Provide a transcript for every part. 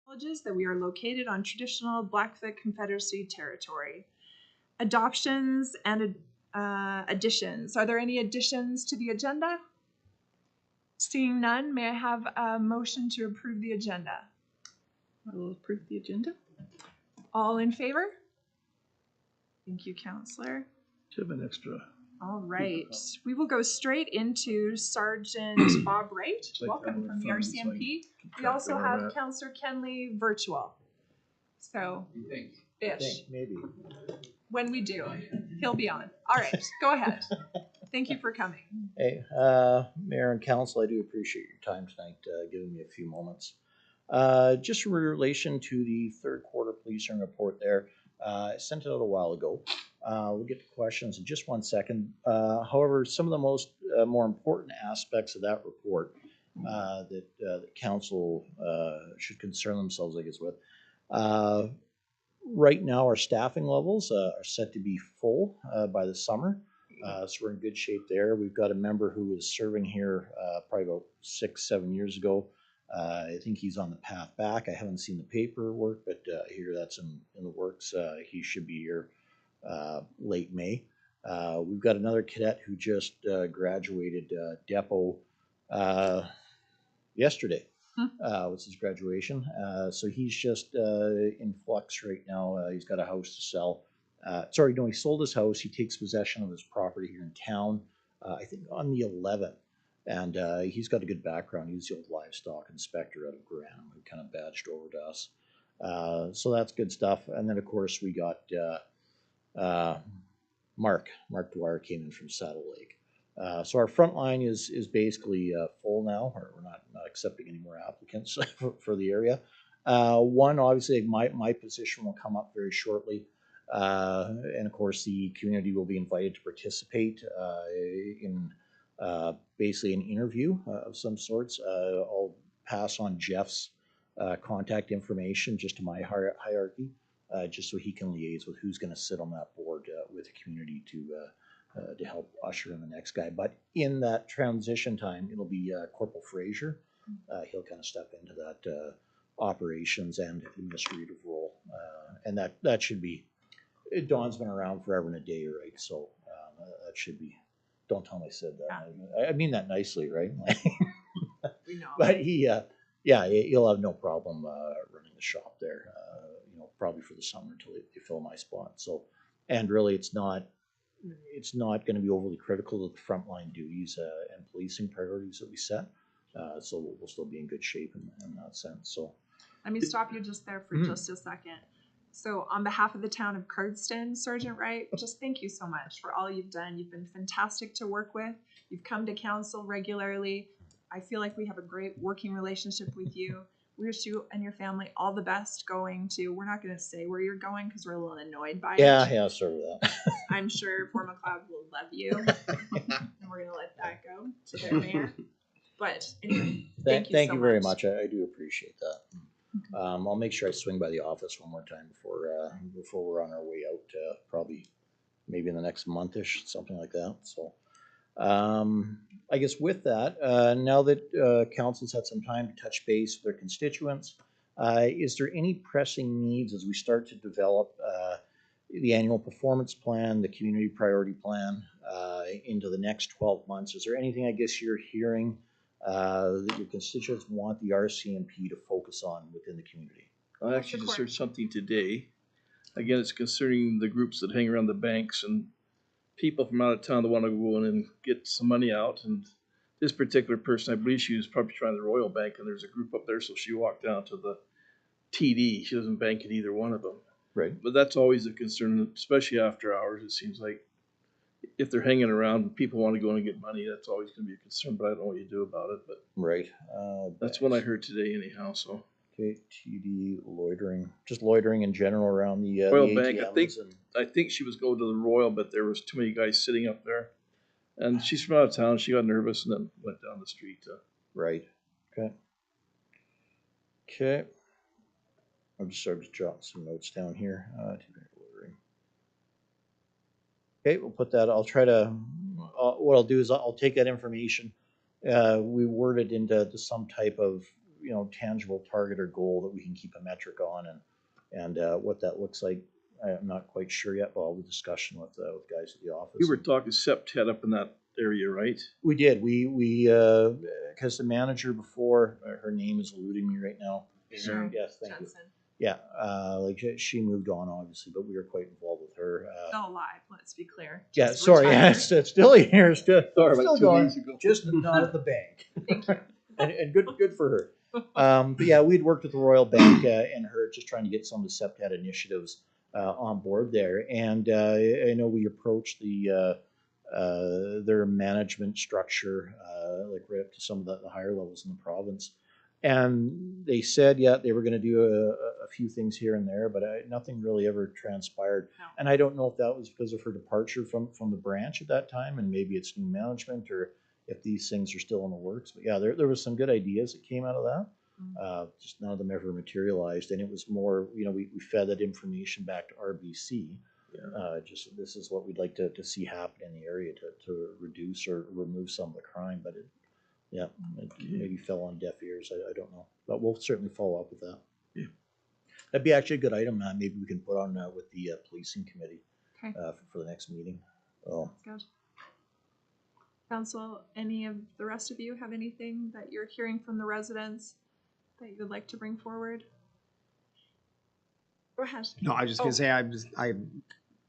Acknowledges that we are located on traditional Blackfoot Confederacy territory. Adoptions and additions. Are there any additions to the agenda? Seeing none, may I have a motion to approve the agenda? I will approve the agenda. All in favor? Thank you, Counselor. Do you have an extra? All right, we will go straight into Sergeant Bob Wright. Welcome from the RCMP. We also have Counselor Kenley virtual. So, ish. Maybe. When we do, he'll be on. All right, go ahead. Thank you for coming. Hey, Mayor and Council, I do appreciate your time tonight, giving me a few moments. Just in relation to the third quarter policing report there, I sent it out a while ago. We'll get to questions in just 1 second. However, some of the more important aspects of that report that Council should concern themselves, I guess, with. Right now, our staffing levels are set to be full by the summer. So we're in good shape there. We've got a member who was serving here probably about 6-7 years ago. I think he's on the path back. I haven't seen the paperwork, but I hear that's in the works. He should be here late May. We've got another cadet who just graduated depot yesterday. Was his graduation. So he's just in flux right now. He's got a house to sell. He sold his house. He takes possession of his property here in town, I think on the 11th. And he's got a good background. He was the old livestock inspector out of Granham who kind of badged over to us. So that's good stuff. And then, of course, we got Mark Dwyer came in from Saddle Lake. So our front line is basically full now. Or we're not accepting any more applicants for the area. One, obviously, my position will come up very shortly. And of course, the community will be invited to participate in basically an interview of some sorts. I'll pass on Jeff's contact information just to my hierarchy, just so he can liaise with who's going to sit on that board with the community to help usher in the next guy. But in that transition time, it'll be Corporal Fraser. He'll kind of step into that operations and administrative role, and that should be. Dawn's been around forever and a day, right? So that should be. Don't tell him I said that. Yeah. I mean that nicely, right? We know. But he'll have no problem running the shop there. Probably for the summer until they fill my spot. So, and really, it's not going to be overly critical to the frontline duties and policing priorities that we set. So we'll still be in good shape in that sense. So, let me stop you just there for just a second. So on behalf of the town of Cardston, Sergeant Wright, just thank you so much for all you've done. You've been fantastic to work with. You've come to council regularly. I feel like we have a great working relationship with you. We wish you and your family all the best going to, we're not going to say where you're going because we're a little annoyed by it. Yeah, sort of that. I'm sure Fort McLeod will love you. And we're going to let that go to their mayor. But anyway, thank you so you very much. I do appreciate that. I'll make sure I swing by the office one more time before we're on our way out. Probably, maybe in the next monthish, something like that. So, I guess with that, now that council's had some time to touch base with their constituents, is there any pressing needs as we start to develop the annual performance plan, the community priority plan, into the next 12 months? Is there anything I guess you're hearing that your constituents want the RCMP to focus on within the community? I actually just heard something today. Again, it's concerning the groups that hang around the banks and people from out of town that want to go in and get some money out. And this particular person, I believe she was probably trying the Royal Bank, and there's a group up there, so she walked down to the TD. She doesn't bank at either one of them. Right. But that's always a concern, especially after hours. It seems like if they're hanging around and people want to go in and get money, that's always going to be a concern, but I don't know what you do about it. But right. That's what I heard today anyhow. So okay, TD loitering, just loitering in general around the Royal the Bank. ATMs I think she was going to the Royal, but there was too many guys sitting up there, and she's from out of town. She got nervous and then went down the street. Right. Okay. I'm just starting to jot some notes down here. Okay, we'll put that. I'll try to. What I'll do is I'll take that information. We word it into some type of tangible target or goal that we can keep a metric on, and what that looks like, I'm not quite sure yet. All the discussion with guys at the office. We were talking septet up in that area, right? We did. We because the manager before, her name is eluding me right now. Sure. Yes, thank you. Jensen. Yeah, she moved on obviously, but we were quite involved with her. Still alive, let's be clear. Yeah, Just sorry, yeah, retired. it's still here, still Sorry, still like 2 going, days ago. just not at the bank. Thank you. And good for her. But yeah, we'd worked with the Royal Bank and her just trying to get some of the SEPTAT initiatives on board there. And I know we approached their management structure, like right up to some of the higher levels in the province. And they said, yeah, they were going to do a few things here and there, but nothing really ever transpired. No. And I don't know if that was because of her departure from the branch at that time, and maybe it's new management, or if these things are still in the works. But yeah, there was some good ideas that came out of that. Just none of them ever materialized. And it was more, we fed that information back to RBC. Yeah. Just this is what we'd like to see happen in the area to reduce or remove some of the crime. But it maybe fell on deaf ears. I don't know. But we'll certainly follow up with that. Yeah. That'd be actually a good item. Maybe we can put on with the policing committee for the next meeting. Oh. Sounds good. Council, any of the rest of you have anything that you're hearing from the residents that you would like to bring forward? Go ahead. No, I was just gonna say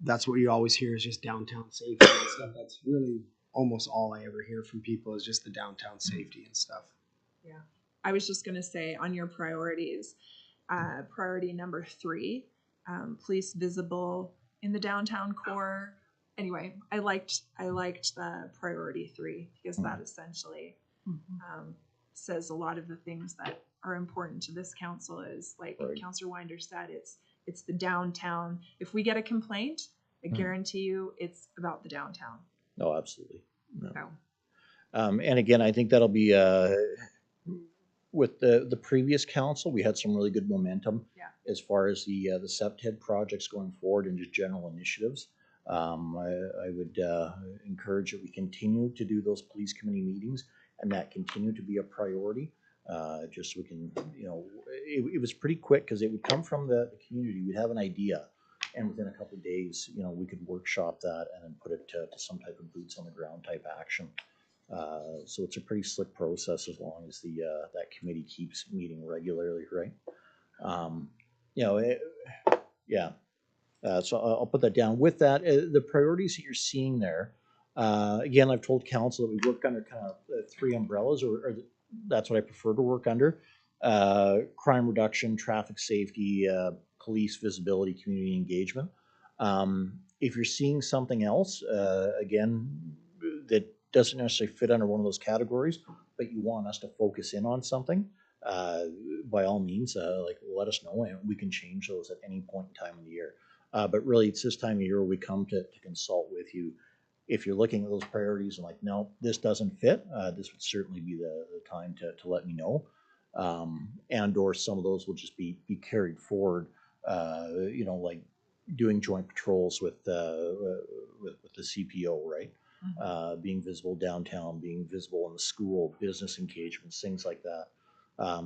that's what you always hear is just downtown safety and stuff. That's really almost all I ever hear from people is just the downtown safety and stuff. Yeah, I was just gonna say on your priorities, priority number 3, police visible in the downtown core. Anyway, I liked the priority 3 because that essentially says a lot of the things that are important to this council. Is like Councillor Winder said, it's the downtown. If we get a complaint, I guarantee you it's about the downtown. No, absolutely. No. So. And again, I think that'll be with the previous council, we had some really good momentum as far as the SEPTED projects going forward and just general initiatives. I would encourage that we continue to do those police committee meetings and that continue to be a priority. Just so we can, it was pretty quick because it would come from the community. We'd have an idea, and within a couple of days, we could workshop that and then put it to some type of boots on the ground type action. So it's a pretty slick process as long as that committee keeps meeting regularly, right? So I'll put that down. With that, the priorities that you're seeing there, again, I've told council that we work under kind of 3 umbrellas, or that's what I prefer to work under. Crime reduction, traffic safety, police visibility, community engagement. If you're seeing something else, again, that doesn't necessarily fit under one of those categories, but you want us to focus in on something, by all means, let us know, and we can change those at any point in time of the year. But really, it's this time of year where we come to consult with you. If you're looking at those priorities and like, no, this doesn't fit, this would certainly be the time to let me know. And or some of those will just be carried forward, like doing joint patrols with the CPO, right? Being visible downtown, being visible in the school, business engagements, things like that.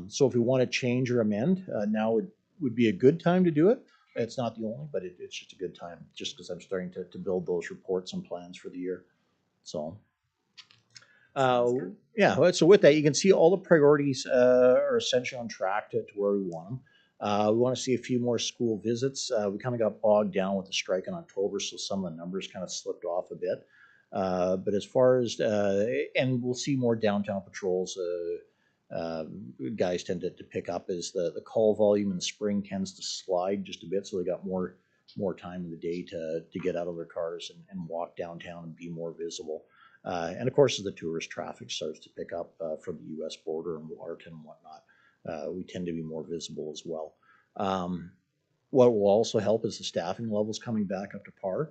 So if we want to change or amend, now would be a good time to do it. It's not the only, but it's just a good time, just because I'm starting to build those reports and plans for the year. So, so with that, you can see all the priorities are essentially on track to where we want them. We want to see a few more school visits. We kind of got bogged down with the strike in October, so some of the numbers kind of slipped off a bit. But as far as, and we'll see more downtown patrols, guys tend to pick up as the call volume in the spring tends to slide just a bit, so they got more time in the day to get out of their cars and walk downtown and be more visible. And of course, as the tourist traffic starts to pick up from the U.S. border and Waterton and whatnot, we tend to be more visible as well. What will also help is the staffing levels coming back up to par.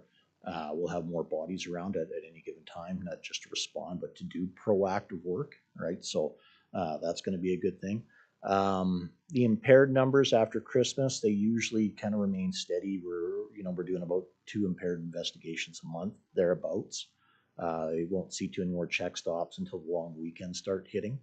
We'll have more bodies around at any given time, not just to respond, but to do proactive work, right? So that's going to be a good thing. The impaired numbers after Christmas, they usually kind of remain steady. We're doing about 2 impaired investigations a month, thereabouts. You won't see too many more check stops until the long weekends start hitting.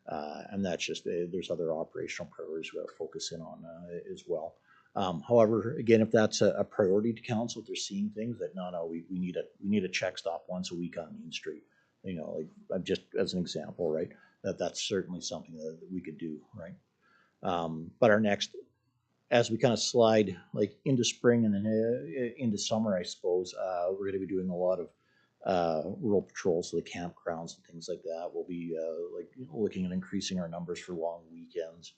And that's just, there's other operational priorities we got to focus in on as well. However, again, if that's a priority to council, if they're seeing things that, no, we need a check stop once a week on Main Street. You know, like I'm just as an example, right? That's certainly something that we could do, right? But our next, as we kind of slide like into spring and then into summer, I suppose, we're going to be doing a lot of rural patrols to the campgrounds and things like that. We'll be looking at increasing our numbers for long weekends,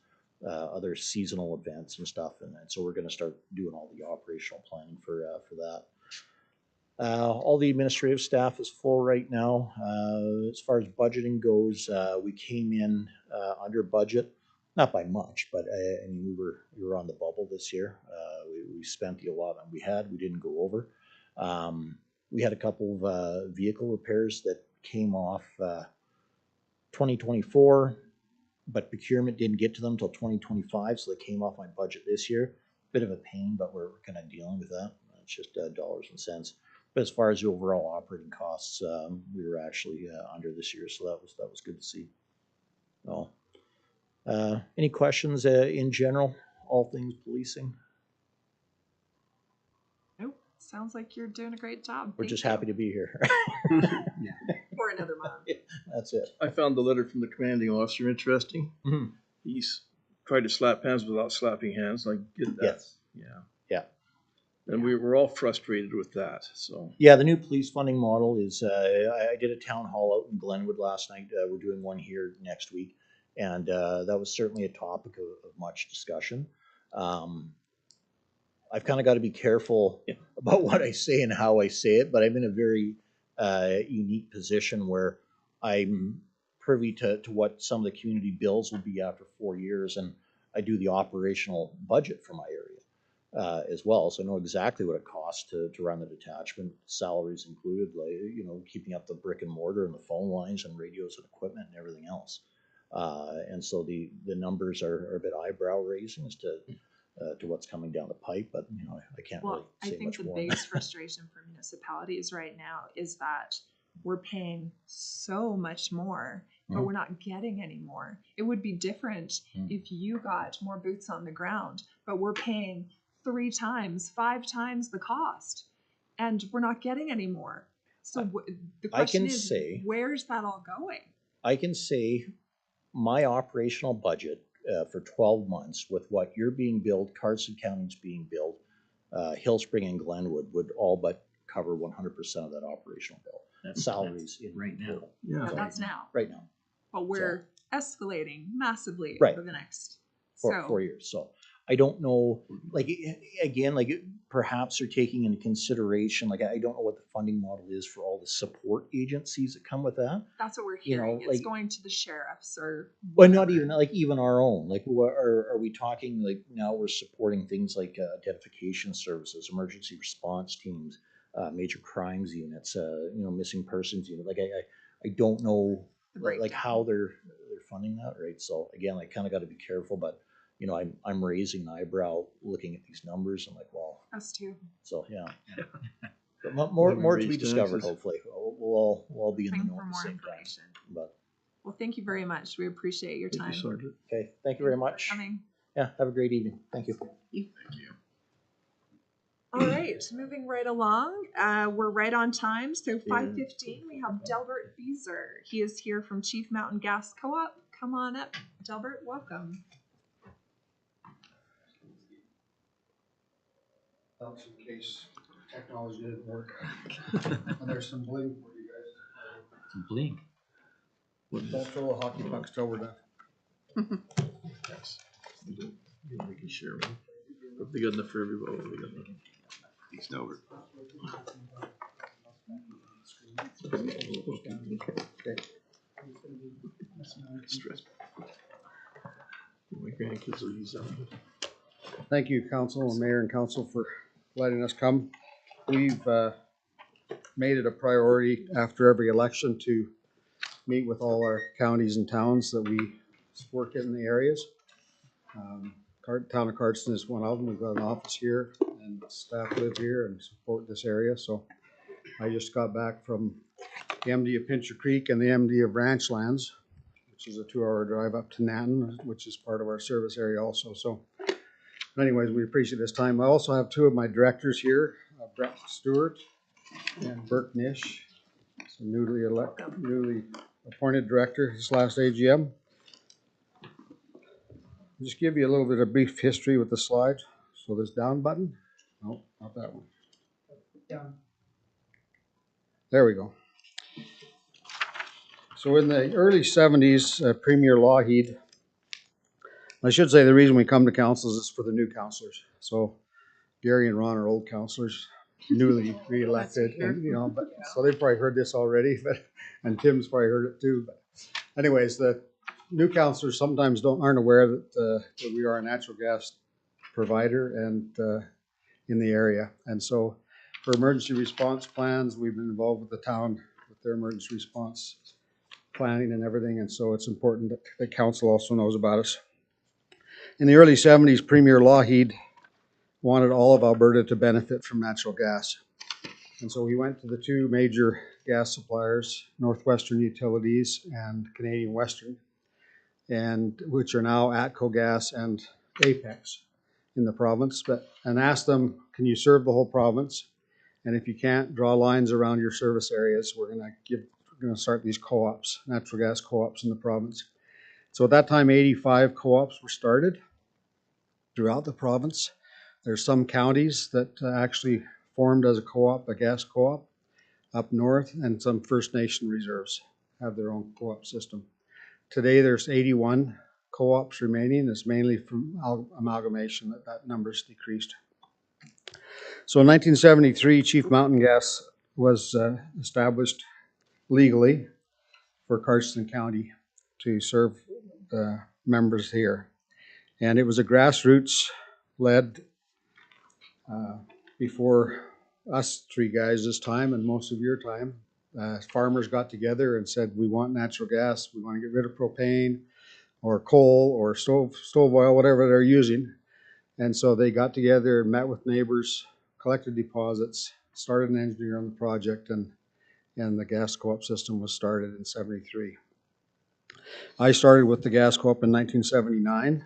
other seasonal events and stuff, and so we're going to start doing all the operational planning for that. All the administrative staff is full right now. As far as budgeting goes, we came in under budget, not by much, but I mean we were on the bubble this year. We spent the allotment we had. We didn't go over. We had a couple of vehicle repairs that came off 2024, but procurement didn't get to them until 2025, so they came off my budget this year. Bit of a pain, but we're kind of dealing with that. It's just dollars and cents. But as far as the overall operating costs, we were actually under this year, so that was good to see. Well, any questions in general? All things policing. Nope. Sounds like you're doing a great job. We're just happy to be here. For another month. That's it. I found the letter from the commanding officer interesting. Mhm. He's tried to slap hands without slapping hands. I get that. Yes. Yeah. Yeah. And we were all frustrated with that. So Yeah, the new police funding model is, I did a town hall out in Glenwood last night. We're doing one here next week. And that was certainly a topic of much discussion. I've kind of got to be careful about what I say and how I say it, but I'm in a very unique position where I'm privy to what some of the community bills will be after 4 years. And I do the operational budget for my area. As well, so I know exactly what it costs to run the detachment, salaries included, like, you know, keeping up the brick and mortar and the phone lines and radios and equipment and everything else. And so the numbers are a bit eyebrow raising as to what's coming down the pipe, but you know, I can't really I say think much the more. biggest frustration for municipalities right now is that we're paying so much more, but we're not getting any more. It would be different if you got more boots on the ground, but we're paying 3 times, 5 times the cost, and we're not getting any more. So the question is, where's that all going? I can say my operational budget for 12 months with what you're being billed, Cardston County's being billed, Hillspring and Glenwood would all but cover 100% of that operational bill. That's salaries in right now. total. Yeah, that's now. Right now. But we're escalating massively Right. over the next 4 years. So I don't know, like, again, like perhaps they're taking into consideration, like, I don't know what the funding model is for all the support agencies that come with that. That's what we're You know, hearing. It's like- going to the sheriffs or But not even, like, even our own, like, are we talking, like, now we're supporting things like identification services, emergency response teams, major crimes units, you know, missing persons unit. Like, I don't know, like how they're funding that, right? So again, I kind of got to be careful, but you know, I'm raising an eyebrow looking at these numbers. I'm like, well, us too. so yeah. But more to be raise discovered. taxes. Hopefully, we'll all be in the Praying know for at the more same time. information. But Well, thank you very much. We appreciate your thank time. you, Sergeant. okay, thank you very for much. coming. Yeah, have a great evening. Thank you. Thank you. All right, moving right along. We're right on time. So 5:15, we have Delbert Beezer. He is here from Chief Mountain Gas Co-op. Come on up, Delbert. Welcome. That's in case technology didn't work. And there's some bling for you guys. Some blink. Don't throw a hockey puck till we're done. Yes. You're making sure. But they got enough for everybody. They got enough. Thanks, Delbert. Stress. My grandkids will use that. Thank you, council and mayor and council, for letting us come. We've made it a priority after every election to meet with all our counties and towns that we work in the areas. Town of Cardston is one of them. We've got an office here and staff live here and support this area. So I just got back from the MD of Pincher Creek and the MD of Ranchlands, which is a 2-hour drive up to Nanton, which is part of our service area also. So anyways, we appreciate this time. I also have 2 of my directors here, Brett Stewart and Burke Nish, so newly appointed director his last AGM. Just give you a little bit of brief history with the slide. So this down button, no, not that one. Down. There we go. So in the early 70s, Premier Lougheed, I should say the reason we come to councils is for the new councilors. So Gary and Ron are old councilors, newly reelected, and but so they've probably heard this already, and Tim's probably heard it too. But anyways, the new councilors sometimes aren't aware that we are a natural gas provider and in the area, and so for emergency response plans, we've been involved with the town with their emergency response planning and everything, and so it's important that the council also knows about us. In the early 70s, Premier Lougheed wanted all of Alberta to benefit from natural gas. And so he went to the 2 major gas suppliers, Northwestern Utilities and Canadian Western, and which are now ATCO Gas and Apex in the province, and asked them, can you serve the whole province? And if you can't, draw lines around your service areas. We're going to start these co-ops, natural gas co-ops in the province. So at that time, 85 co-ops were started throughout the province. There's some counties that actually formed as a co-op, a gas co-op up north, and some First Nation reserves have their own co-op system. Today there's 81 co-ops remaining. It's mainly from amalgamation that number's decreased. So in 1973, Chief Mountain Gas was established legally for Cardston County to serve the members here. And it was a grassroots-led before us 3 guys this time and most of your time. Farmers got together and said, we want natural gas. We want to get rid of propane or coal or stove oil, whatever they're using. And so they got together and met with neighbors, collected deposits, started an engineer on the project, and the gas co-op system was started in 73. I started with the gas co-op in 1979,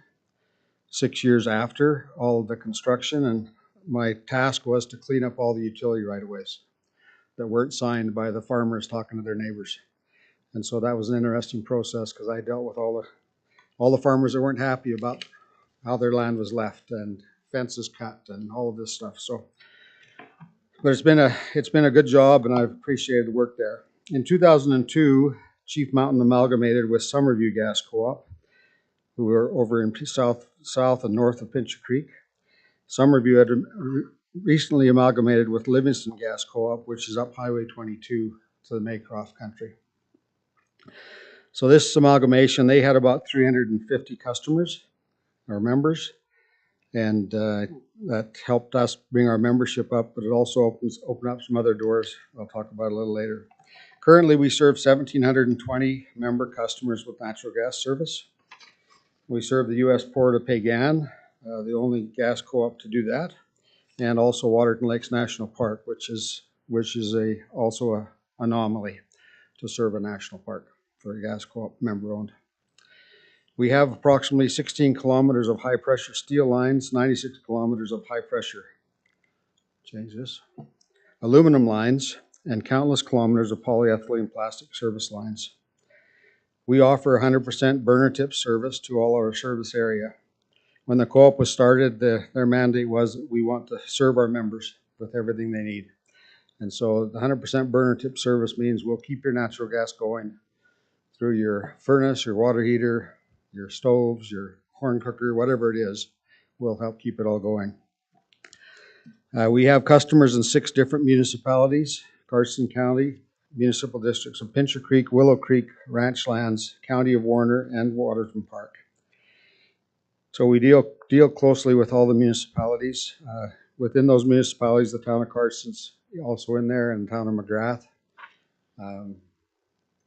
6 years after all of the construction, and my task was to clean up all the utility right-of-ways that weren't signed by the farmers talking to their neighbors. And so that was an interesting process because I dealt with all the farmers that weren't happy about how their land was left and fences cut and all of this stuff. So, but it's been a good job, and I've appreciated the work there. In 2002, Chief Mountain amalgamated with Summerview Gas Co-op, who were over in south and north of Pincher Creek. Summerview had recently amalgamated with Livingston Gas Co-op, which is up Highway 22 to the Maycroft country. So this amalgamation, they had about 350 customers or members, and that helped us bring our membership up, but it also opened up some other doors I'll talk about a little later. Currently, we serve 1,720 member customers with natural gas service. We serve the U.S. Port of Pagan, the only gas co-op to do that, and also Waterton Lakes National Park, which is also an anomaly to serve a national park for a gas co-op member owned. We have approximately 16 kilometers of high pressure steel lines, 96 kilometers of high pressure, change this, aluminum lines, and countless kilometers of polyethylene plastic service lines. We offer 100% burner tip service to all our service area. When the co-op was started, their mandate was we want to serve our members with everything they need. And so the 100% burner tip service means we'll keep your natural gas going through your furnace, your water heater, your stoves, your corn cooker, whatever it is. We'll help keep it all going. We have customers in 6 different municipalities: Cardston County, municipal districts of Pincher Creek, Willow Creek, Ranchlands, County of Warner, and Waterton Park. So we deal closely with all the municipalities. Within those municipalities, the town of Cardston's also in there, and the town of McGrath.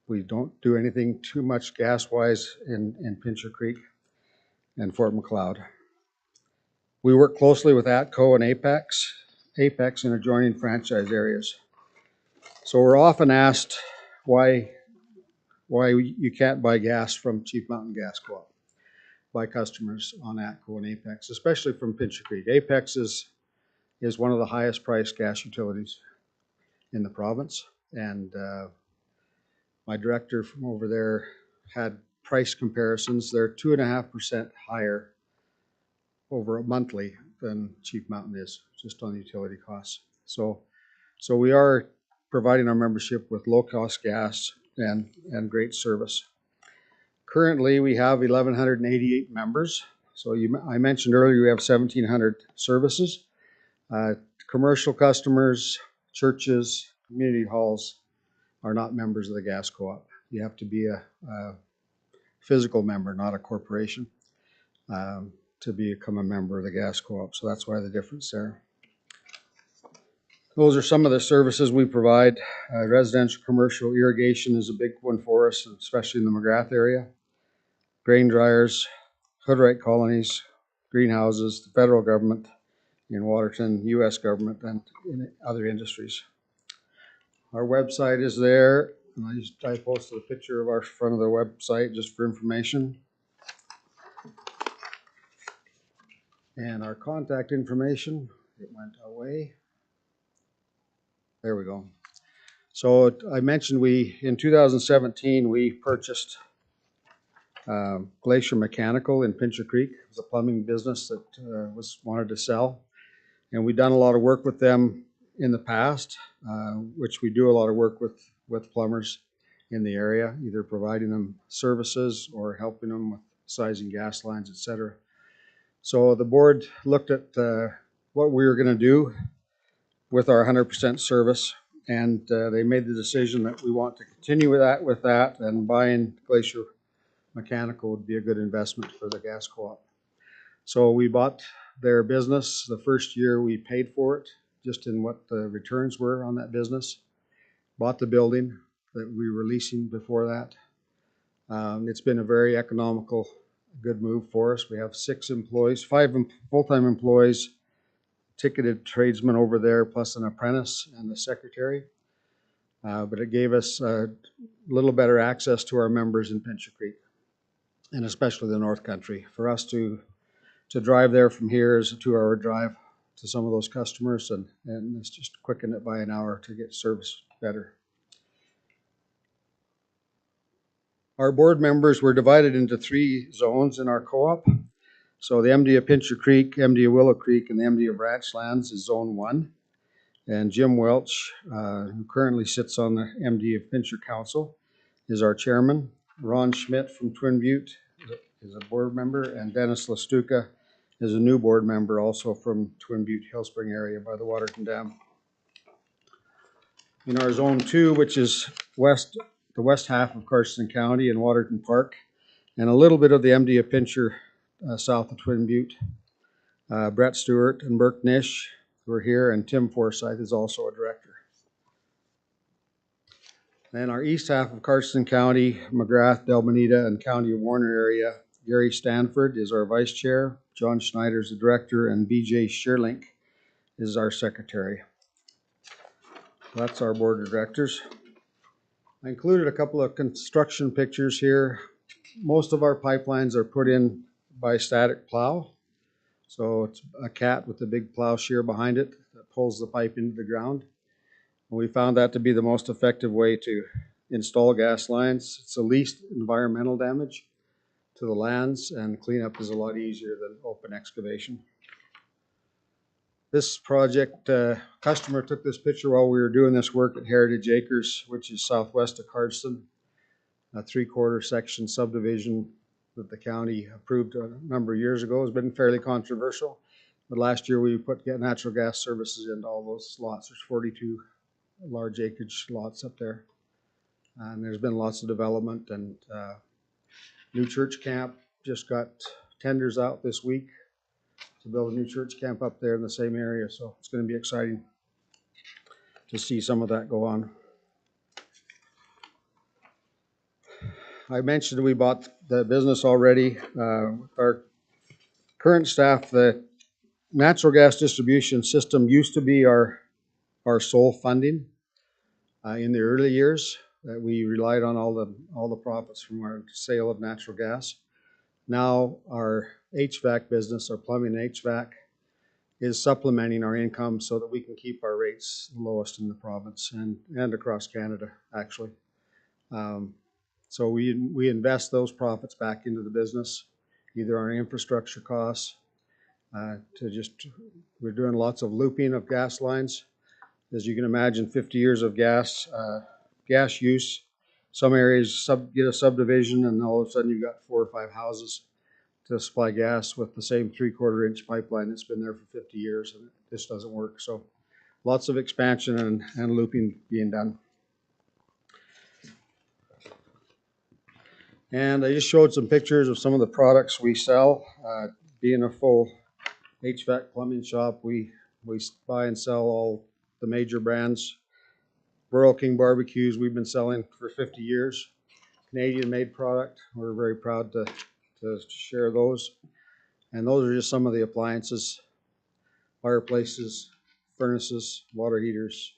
We don't do anything too much gas-wise in Pincher Creek and Fort McLeod. We work closely with ATCO and Apex in adjoining franchise areas. So we're often asked why why you can't buy gas from Chief Mountain Gas Co-op by customers on ATCO and Apex, especially from Pincher Creek. Apex is one of the highest priced gas utilities in the province. And my director from over there had price comparisons. They're 2.5% higher over a monthly than Chief Mountain is, just on utility costs. So we are providing our membership with low cost gas and great service. Currently, we have 1,188 members. So I mentioned earlier we have 1,700 services. Commercial customers, churches, community halls are not members of the gas co-op. You have to be a physical member, not a corporation, to become a member of the gas co-op. So that's why the difference there. Those are some of the services we provide. Residential, commercial, irrigation is a big one for us, especially in the McGrath area. Grain dryers, hoodwright colonies, greenhouses, the federal government in Waterton, U.S. government, and in other industries. Our website is there. I posted a picture of our front of the website just for information. And our contact information, it went away. There we go. So I mentioned in 2017, we purchased Glacier Mechanical in Pincher Creek. It was a plumbing business that wanted to sell. And we've done a lot of work with them in the past, which we do a lot of work with plumbers in the area, either providing them services or helping them with sizing gas lines, etc. So the board looked at what we were going to do with our 100% service, and they made the decision that we want to continue with that, and buying Glacier Mechanical would be a good investment for the gas co-op. So we bought their business. The first year we paid for it, just in what the returns were on that business. Bought the building that we were leasing before that. It's been a very economical, good move for us. We have 6 employees, 5 full-time employees, ticketed tradesmen over there, plus an apprentice and a secretary. But it gave us a little better access to our members in Pincher Creek, and especially the North Country. For us to drive there from here is a 2-hour drive to some of those customers, and it's just quickened it by an hour to get service better. Our board members were divided into 3 zones in our co-op. So the MD of Pincher Creek, MD of Willow Creek, and the MD of Ranchlands is Zone 1. And Jim Welch, who currently sits on the MD of Pincher Council, is our chairman. Ron Schmidt from Twin Butte is a board member, and Dennis Lastuka is a new board member, also from Twin Butte, Hill Spring area by the Waterton Dam. In our Zone 2, which is the west half of Cardston County and Waterton Park, and a little bit of the MD of Pincher south of Twin Butte, Brett Stewart and Burke Nish, who are here, and Tim Forsyth is also a director. Then our east half of Cardston County, McGrath, Del Bonita, and County of Warner area, Gary Stanford is our vice chair, John Schneider is the director, and BJ Sherlink is our secretary. That's our board of directors. I included a couple of construction pictures here. Most of our pipelines are put in by static plow. So it's a cat with a big plow shear behind it that pulls the pipe into the ground. And we found that to be the most effective way to install gas lines. It's the least environmental damage to the lands, and cleanup is a lot easier than open excavation. This project, customer took this picture while we were doing this work at Heritage Acres, which is southwest of Cardston, a 3/4 section subdivision that the county approved a number of years ago. It's been fairly controversial, but last year we put natural gas services into all those lots. There's 42 large acreage lots up there, and there's been lots of development. And new church camp just got tenders out this week to build a new church camp up there in the same area, so it's going to be exciting to see some of that go on. I mentioned we bought the business already. Our current staff, the natural gas distribution system used to be our sole funding in the early years. that we relied on all the profits from our sale of natural gas. Now our HVAC business, our plumbing and HVAC, is supplementing our income so that we can keep our rates lowest in the province and across Canada, actually. So we invest those profits back into the business, either our infrastructure costs, we're doing lots of looping of gas lines. As you can imagine, 50 years of gas use. Some areas get a subdivision and all of a sudden you've got 4 or 5 houses to supply gas with the same 3/4 inch pipeline that's been there for 50 years, and it just doesn't work. So lots of expansion and looping being done. And I just showed some pictures of some of the products we sell. Being a full HVAC plumbing shop, we buy and sell all the major brands. Burl King barbecues we've been selling for 50 years. Canadian made product. We're very proud to share those. And those are just some of the appliances: fireplaces, furnaces, water heaters.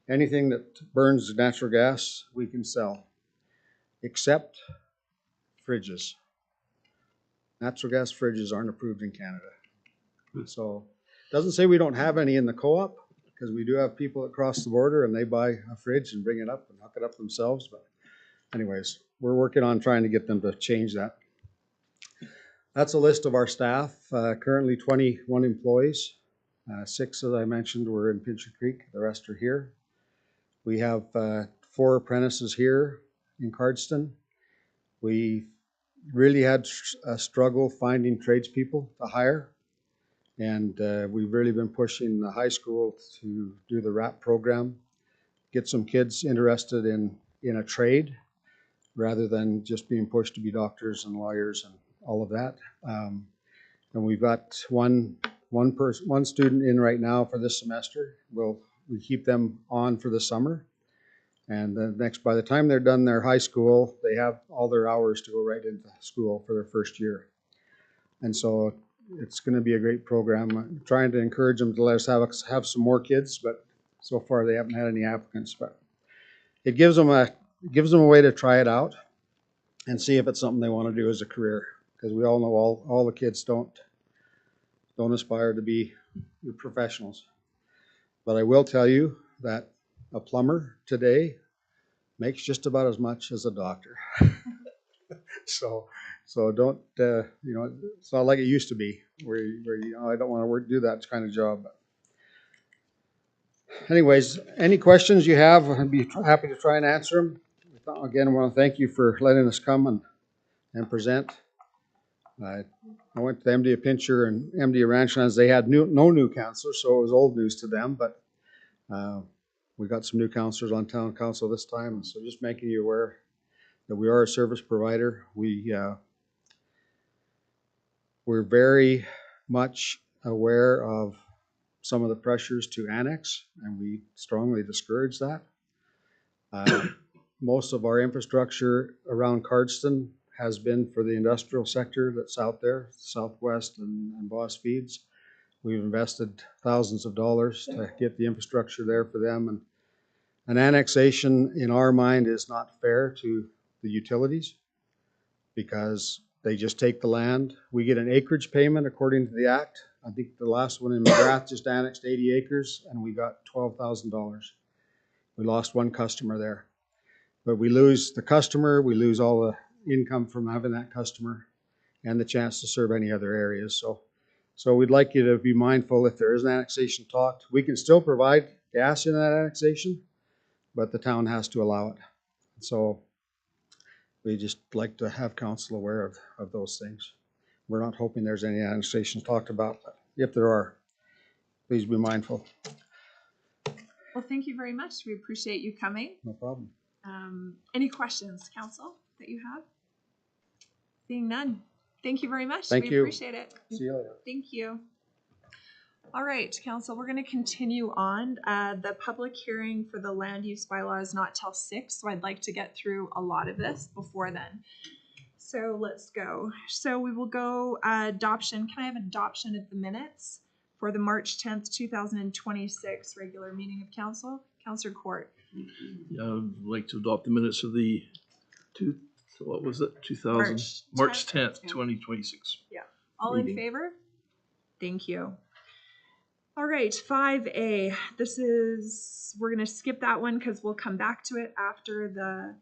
Anything that burns natural gas, we can sell, except fridges. Natural gas fridges aren't approved in Canada. So it doesn't say we don't have any in the co-op, because we do have people that cross the border and they buy a fridge and bring it up and hook it up themselves. But anyways, we're working on trying to get them to change that. That's a list of our staff. Currently 21 employees. 6, as I mentioned, were in Pincher Creek. The rest are here. We have 4 apprentices here in Cardston. We really had a struggle finding tradespeople to hire. And we've really been pushing the high school to do the RAP program, get some kids interested in a trade rather than just being pushed to be doctors and lawyers and all of that. And we've got one student in right now for this semester. We keep them on for the summer. And by the time they're done their high school, they have all their hours to go right into school for their first year. And so it's going to be a great program. I'm trying to encourage them to let us have some more kids, but so far they haven't had any applicants. But it gives them a way to try it out and see if it's something they want to do as a career. Because we all know all the kids don't aspire to be professionals. But I will tell you that a plumber today makes just about as much as a doctor. So don't, it's not like it used to be where I don't want to do that kind of job. But anyways, any questions you have, I'd be happy to try and answer them. Again, I want to thank you for letting us come and present. I went to the MD of Pincher and MD of Ranchlands. They had no new counselors, so it was old news to them. But we got some new counselors on town council this time, so just making you aware that we are a service provider. We're very much aware of some of the pressures to annex, and we strongly discourage that. Most of our infrastructure around Cardston has been for the industrial sector that's out there, Southwest and Boss Feeds. We've invested thousands of dollars to get the infrastructure there for them. And an annexation, in our mind, is not fair to the utilities because they just take the land. We get an acreage payment according to the act. I think the last one in McGrath just annexed 80 acres and we got $12,000. We lost one customer there. But we lose the customer, we lose all the income from having that customer and the chance to serve any other areas. So we'd like you to be mindful if there is an annexation talked. We can still provide gas in that annexation, but the town has to allow it. So we just like to have council aware of those things. We're not hoping there's any annexations talked about, but if there are, please be mindful. Well, thank you very much. We appreciate you coming. No problem. Any questions, council, that you have? Seeing none. Thank you very much. Thank We you. appreciate it. See you later. Thank you. All right, council, we're going to continue on. The public hearing for the land use bylaw is not till 6, so I'd like to get through a lot of this before then. So let's go. So we will go adoption. Can I have adoption of the minutes for the March 10th, 2026 regular meeting of council? Councillor Court. Yeah, I'd like to adopt the minutes of the what was it? March 10th, 2026. All in Meeting. favor? Thank you. All right, 5A. We're gonna skip that one because we'll come back to it after the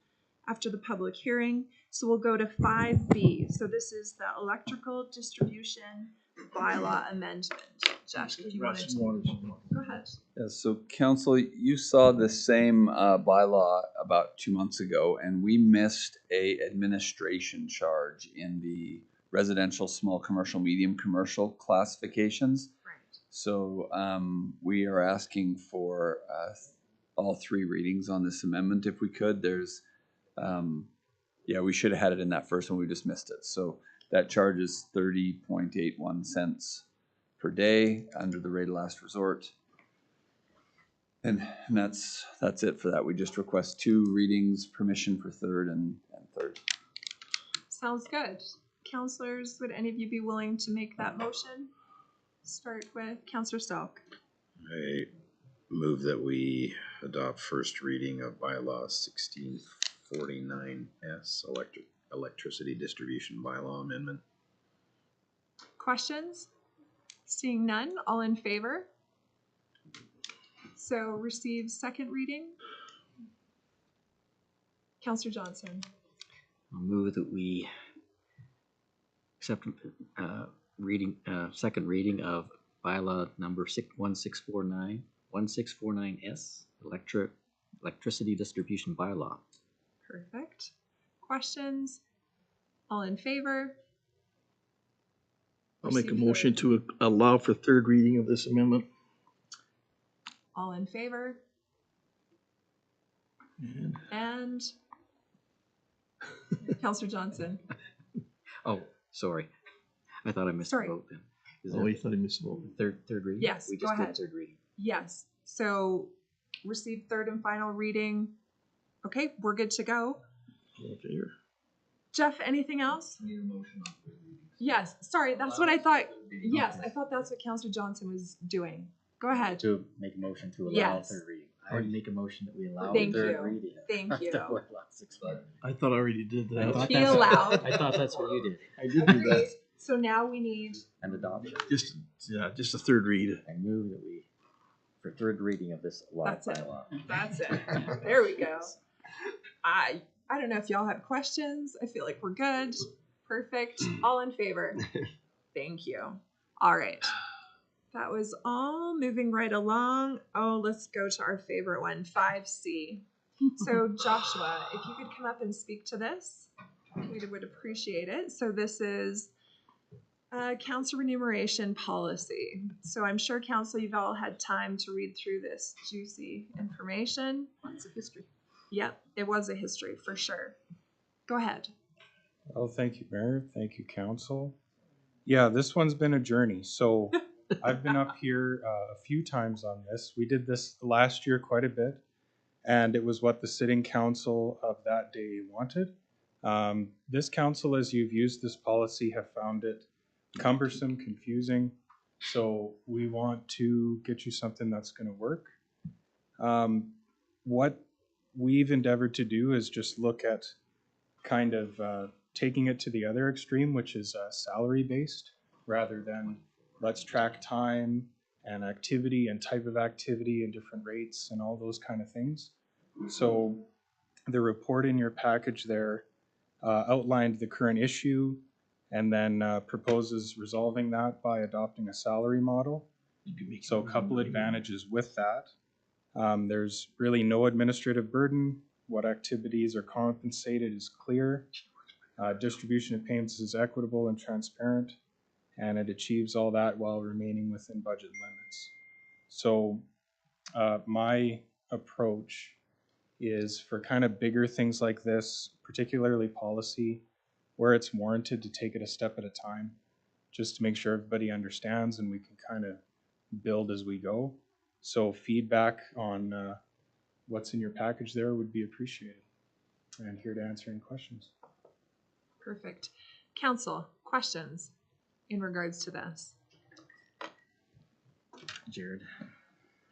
public hearing. So we'll go to 5B. So this is the electrical distribution bylaw amendment. Josh, did you want to? Go ahead. Yeah, so council, you saw the same bylaw about 2 months ago, and we missed a administration charge in the residential, small commercial, medium commercial classifications. Right. So we are asking for all 3 readings on this amendment if we could. There's, we should have had it in that first one, we just missed it. So that charge is 30.81 cents per day under the rate of last resort. And that's it for that. We just request 2 readings, permission for third and third. Sounds good. Counselors, would any of you be willing to make that motion? Start with Counselor Stelk. I move that we adopt first reading of bylaw 1649S, electricity distribution bylaw amendment. Questions? Seeing none, all in favor? So receive second reading. Counselor Johnson. I'll move that we accept second reading of bylaw number 1649S, electricity distribution bylaw. Perfect. Questions? All in favor? I'll make a motion to allow for third reading of this amendment. All in favor? And Counselor Johnson. Oh, sorry. I thought I missed Sorry. the vote then. Is Oh, that you thought I missed the vote. third reading? Yes, We go just did ahead. third reading. Yes. So receive third and final reading. Okay, we're good to go. All in favor? Jeff, anything else? Yes, sorry, that's what I thought. Yes, I thought that's what Counselor Johnson was doing. Go ahead. To make a motion to allow Yes. third reading. I would make a motion that we allow Thank third you. reading. Thank you. I thought I already did that. Be allowed. I thought that's what you did. I did do that. So now we need, And adoption. Just a third read. I move that we, for third reading of this law That's it. bylaw. that's it. There we go. I don't know if y'all have questions. I feel like we're good. Perfect. All in favor? Thank you. All right. That was all. Moving right along. Oh, let's go to our favorite one, 5C. So Joshua, if you could come up and speak to this, we would appreciate it. So this is council remuneration policy. So I'm sure council, you've all had time to read through this juicy information. Lots of history. Yep, it was a history for sure. Go ahead. Oh, thank you, Mayor. Thank you, Council. Yeah, this one's been a journey. So I've been up here a few times on this. We did this last year quite a bit, and it was what the sitting council of that day wanted. This council, as you've used this policy, have found it cumbersome, confusing. So we want to get you something that's going to work. What we've endeavored to do is just look at kind of taking it to the other extreme, which is salary based, rather than let's track time and activity and type of activity and different rates and all those kind of things. So the report in your package there outlined the current issue and then proposes resolving that by adopting a salary model. So a couple advantages with that. There's really no administrative burden. What activities are compensated is clear. Distribution of payments is equitable and transparent, and it achieves all that while remaining within budget limits. So my approach is for kind of bigger things like this, particularly policy, where it's warranted to take it a step at a time, just to make sure everybody understands and we can kind of build as we go. So feedback on what's in your package there would be appreciated. And here to answer any questions. Perfect. Council, questions in regards to this? Jared.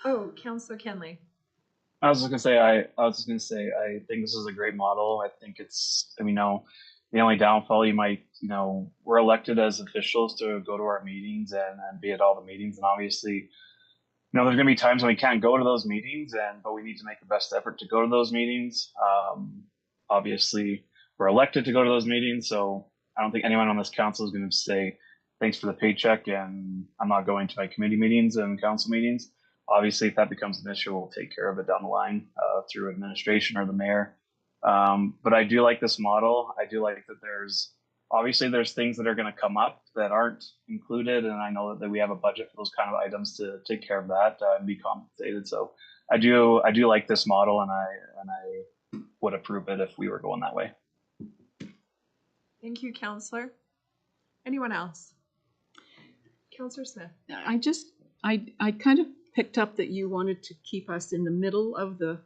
Oh, Councilor Kenley. I think this is a great model. I think it's, the only downfall you might, we're elected as officials to go to our meetings and be at all the meetings. And obviously, there's going to be times when we can't go to those meetings, but we need to make the best effort to go to those meetings. Obviously, we're elected to go to those meetings, so I don't think anyone on this council is going to say thanks for the paycheck and I'm not going to my committee meetings and council meetings. Obviously, if that becomes an issue, we'll take care of it down the line through administration or the mayor. But I do like this model. I do like that there's things that are going to come up that aren't included, and I know that we have a budget for those kind of items to take care of that and be compensated. So I do like this model, and I would approve it if we were going that way. Thank you, Counselor. Anyone else? Counselor Smith. I kind of picked up that you wanted to keep us in the middle of the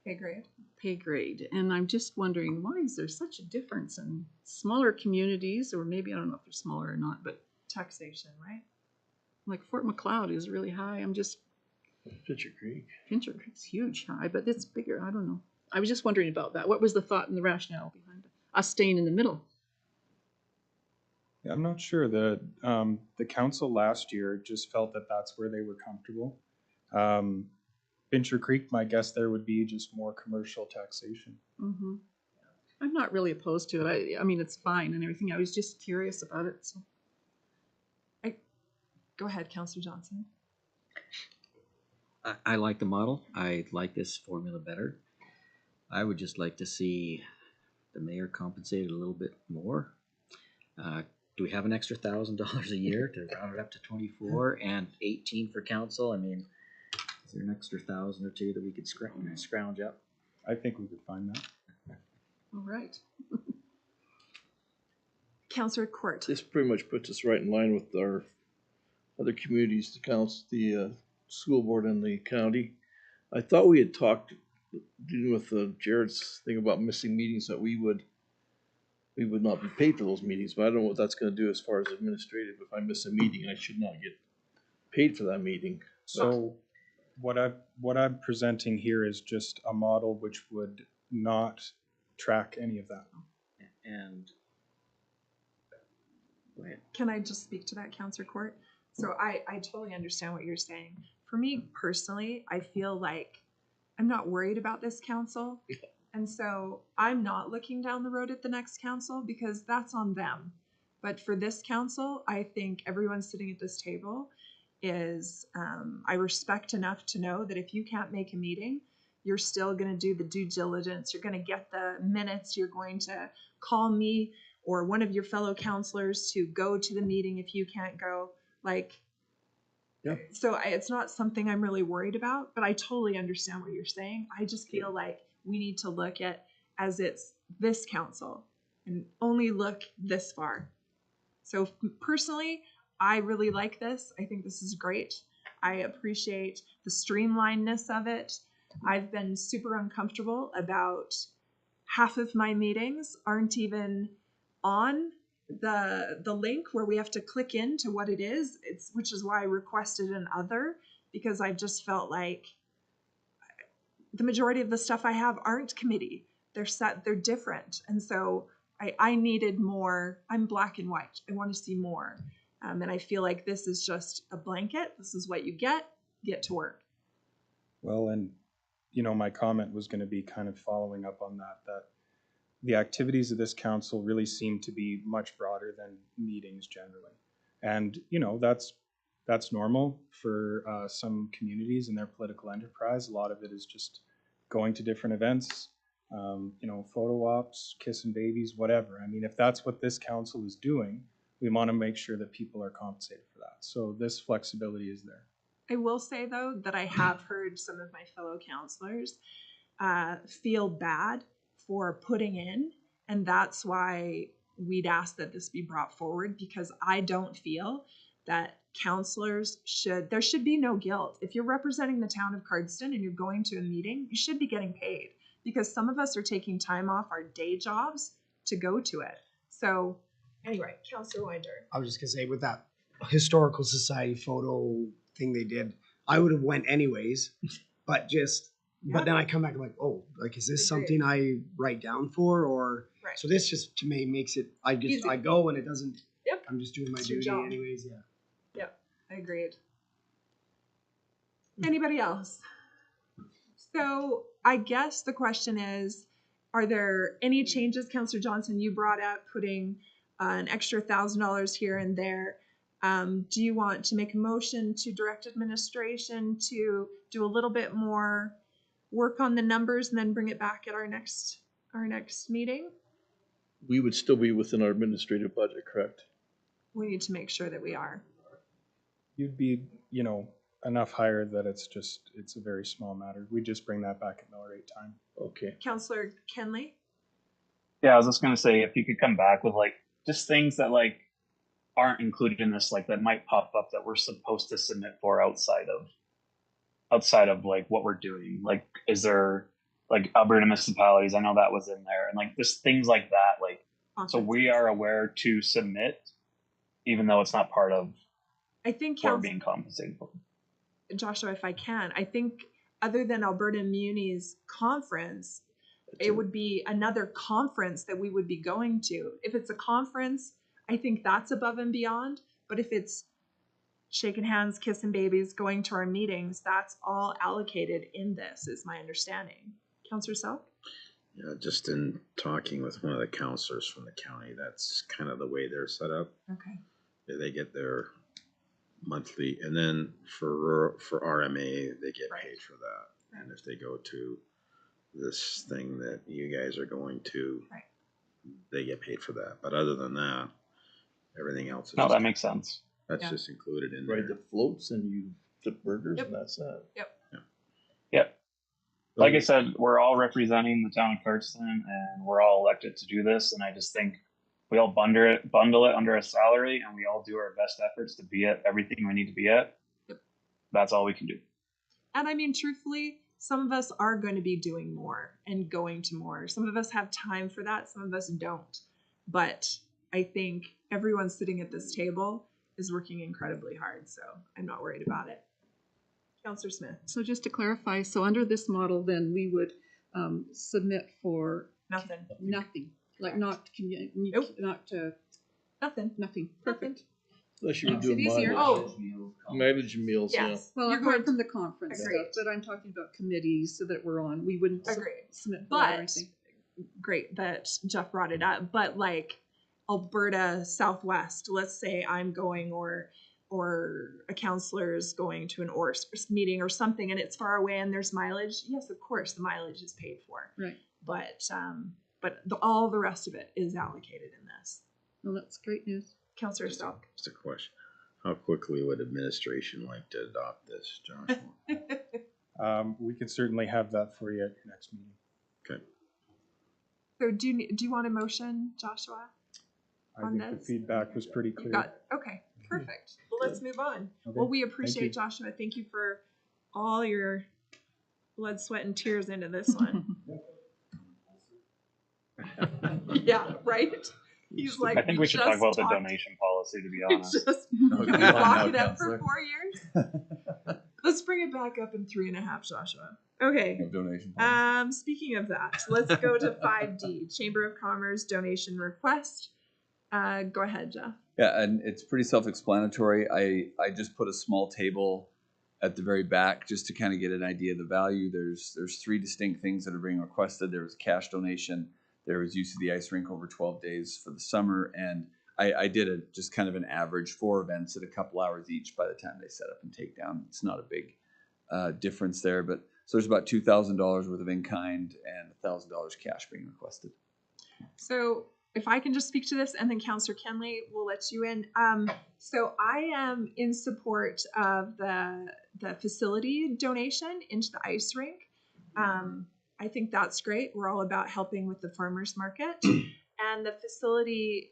Pay grade. and I'm just wondering, why is there such a difference in smaller communities, or maybe I don't know if they're smaller or not, but Taxation, right? like Fort McLeod is really high. Pitcher Creek. Pincher Creek's huge high, but it's bigger. I don't know. I was just wondering about that. What was the thought and the rationale behind us staying in the middle? Yeah, I'm not sure. The council last year just felt that that's where they were comfortable. Pincher Creek, my guess there would be just more commercial taxation. Mm-hmm. I'm not really opposed to it. I mean, it's fine and everything. I was just curious about it. So. Go ahead, Counselor Johnson. I like the model. I like this formula better. I would just like to see the mayor compensated a little bit more. Do we have an extra $1,000 a year to round it up to 24 and 18 for council? I mean, is there an extra 1,000 or two that we could scrounge up? I think we could find that. All right. Counselor Court. This pretty much puts us right in line with our other communities, the council, the school board and the county. I thought we had talked, dealing with Jared's thing about missing meetings, that we would not be paid for those meetings, but I don't know what that's going to do as far as administrative. If I miss a meeting, I should not get paid for that meeting. So what I'm presenting here is just a model which would not track any of that. And go ahead. Can I just speak to that, Counselor Court? So I totally understand what you're saying. For me personally, I feel like I'm not worried about this council. And so I'm not looking down the road at the next council because that's on them. But for this council, I think everyone sitting at this table is, I respect enough to know that if you can't make a meeting, you're still going to do the due diligence. You're going to get the minutes. You're going to call me or one of your fellow counselors to go to the meeting if you can't go. So it's not something I'm really worried about, but I totally understand what you're saying. I just feel like we need to look at as it's this council and only look this far. So personally, I really like this. I think this is great. I appreciate the streamlinedness of it. I've been super uncomfortable about half of my meetings aren't even on the link where we have to click into what it is. Which is why I requested an other, because I've just felt like the majority of the stuff I have aren't committee. They're different. And so I needed more. I'm black and white. I want to see more. And I feel like this is just a blanket. This is what you get to work. Well, and my comment was going to be kind of following up on that the activities of this council really seem to be much broader than meetings generally. And, that's normal for some communities in their political enterprise. A lot of it is just going to different events, photo ops, kissing babies, whatever. I mean, if that's what this council is doing, we want to make sure that people are compensated for that. So this flexibility is there. I will say, though, that I have heard some of my fellow counselors feel bad for putting in, and that's why we'd ask that this be brought forward, because I don't feel that counselors there should be no guilt. If you're representing the town of Cardston and you're going to a meeting, you should be getting paid, because some of us are taking time off our day jobs to go to it. So anyway, Counselor Winder. I was just gonna say, with that historical society photo thing they did, I would have went anyways, but just but then I come back, I'm like, oh, like, is this Agreed. something I write down for, or, Right. so this just, to me, makes it, Easy. I go and it doesn't, Yep. I'm just doing my It's your duty job. anyways, yeah. Yep, I agreed. Anybody else? So I guess the question is, are there any changes, Councillor Johnson, you brought up putting an extra $1,000 here and there. Do you want to make a motion to direct administration to do a little bit more work on the numbers and then bring it back at our next meeting? We would still be within our administrative budget, correct? We need to make sure that we are. You'd be, enough higher that it's a very small matter. We just bring that back at mill rate time. Okay. Councillor Kenley? Yeah, I was just gonna say, if you could come back with like just things that like aren't included in this, like that might pop up that we're supposed to submit for outside of like what we're doing. Like, is there like Alberta municipalities? I know that was in there, and like just things like that. Like, so we are aware to submit, even though it's not part of I think what we're being compensated for. Joshua, if I can, I think other than Alberta Muni's conference, it would be another conference that we would be going to. If it's a conference, I think that's above and beyond. But if it's shaking hands, kissing babies, going to our meetings, that's all allocated in this, is my understanding. Councillor Selk? Yeah, just in talking with one of the counselors from the county, that's kind of the way they're set up. Okay. They get their monthly, and then for RMA, they get paid for that. And if they go to this thing that you guys are going to, they get paid for that. But other than that, everything else is that makes sense. That's just included in Right, there. the floats and you flip burgers and that's that. Yep. Like I said, we're all representing the town of Cardston, and we're all elected to do this. And I just think we all bundle it under a salary, and we all do our best efforts to be at everything we need to be at. Yep. That's all we can do. And I mean, truthfully, some of us are going to be doing more and going to more. Some of us have time for that. Some of us don't. But I think everyone sitting at this table is working incredibly hard. So I'm not worried about it. Councillor Smith. So just to clarify, so under this model, then we would submit for Nothing. nothing, like not nothing. Perfect. Unless you were Makes it doing easier. mileage and meals, yeah. Yes. Well, You're apart going from the conference Agreed. stuff, but I'm talking about committees so that we're on. We wouldn't Agreed. submit for But anything. great that Jeff brought it up. But like Alberta Southwest, let's say I'm going or a counselor is going to an ORS meeting or something and it's far away and there's mileage. Yes, of course the mileage is paid for. Right. But all the rest of it is allocated in this. Well, that's great news. Councillor Stalk. Just a question. How quickly would administration like to adopt this, Joshua? We could certainly have that for you at your next meeting. Okay. So do you want a motion, Joshua? I think the feedback was pretty clear. Okay, perfect. Well, let's move on. Okay, Well, we thank appreciate you. Joshua. Thank you for all your blood, sweat, and tears into this one. Yeah, right? He's like, I think we should talk just about the talked- donation policy, to be honest. Just, can we lock it up for 4 years? Let's bring it back up in 3.5, Joshua. Okay. Donation. Speaking of that, let's go to 5D, Chamber of Commerce donation request. Go ahead, Jeff. Yeah, and it's pretty self-explanatory. I just put a small table at the very back just to kind of get an idea of the value. There's 3 distinct things that are being requested. There was cash donation. There was use of the ice rink over 12 days for the summer, and I did just kind of an average 4 events at a couple hours each by the time they set up and take down. It's not a big difference there, but so there's about $2,000 worth of in-kind and $1,000 cash being requested. So if I can just speak to this, and then Councillor Kenley will let you in. So I am in support of the facility donation into the ice rink. I think that's great. We're all about helping with the farmers market and the facility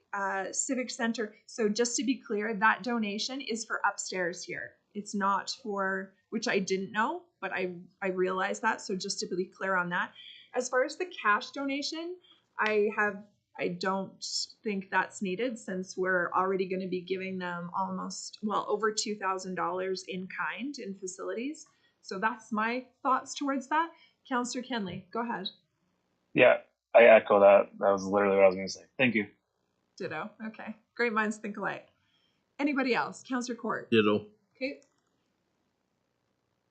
civic center. So just to be clear, that donation is for upstairs here. It's not for, which I didn't know, but I realized that. So just to be clear on that. As far as the cash donation, I don't think that's needed since we're already going to be giving them over $2,000 in kind in facilities. So that's my thoughts towards that. Counselor Kenley, go ahead. Yeah, I echo that. That was literally what I was going to say. Thank you. Ditto. Okay. Great minds think alike. Anybody else? Counselor Court. Ditto. Okay.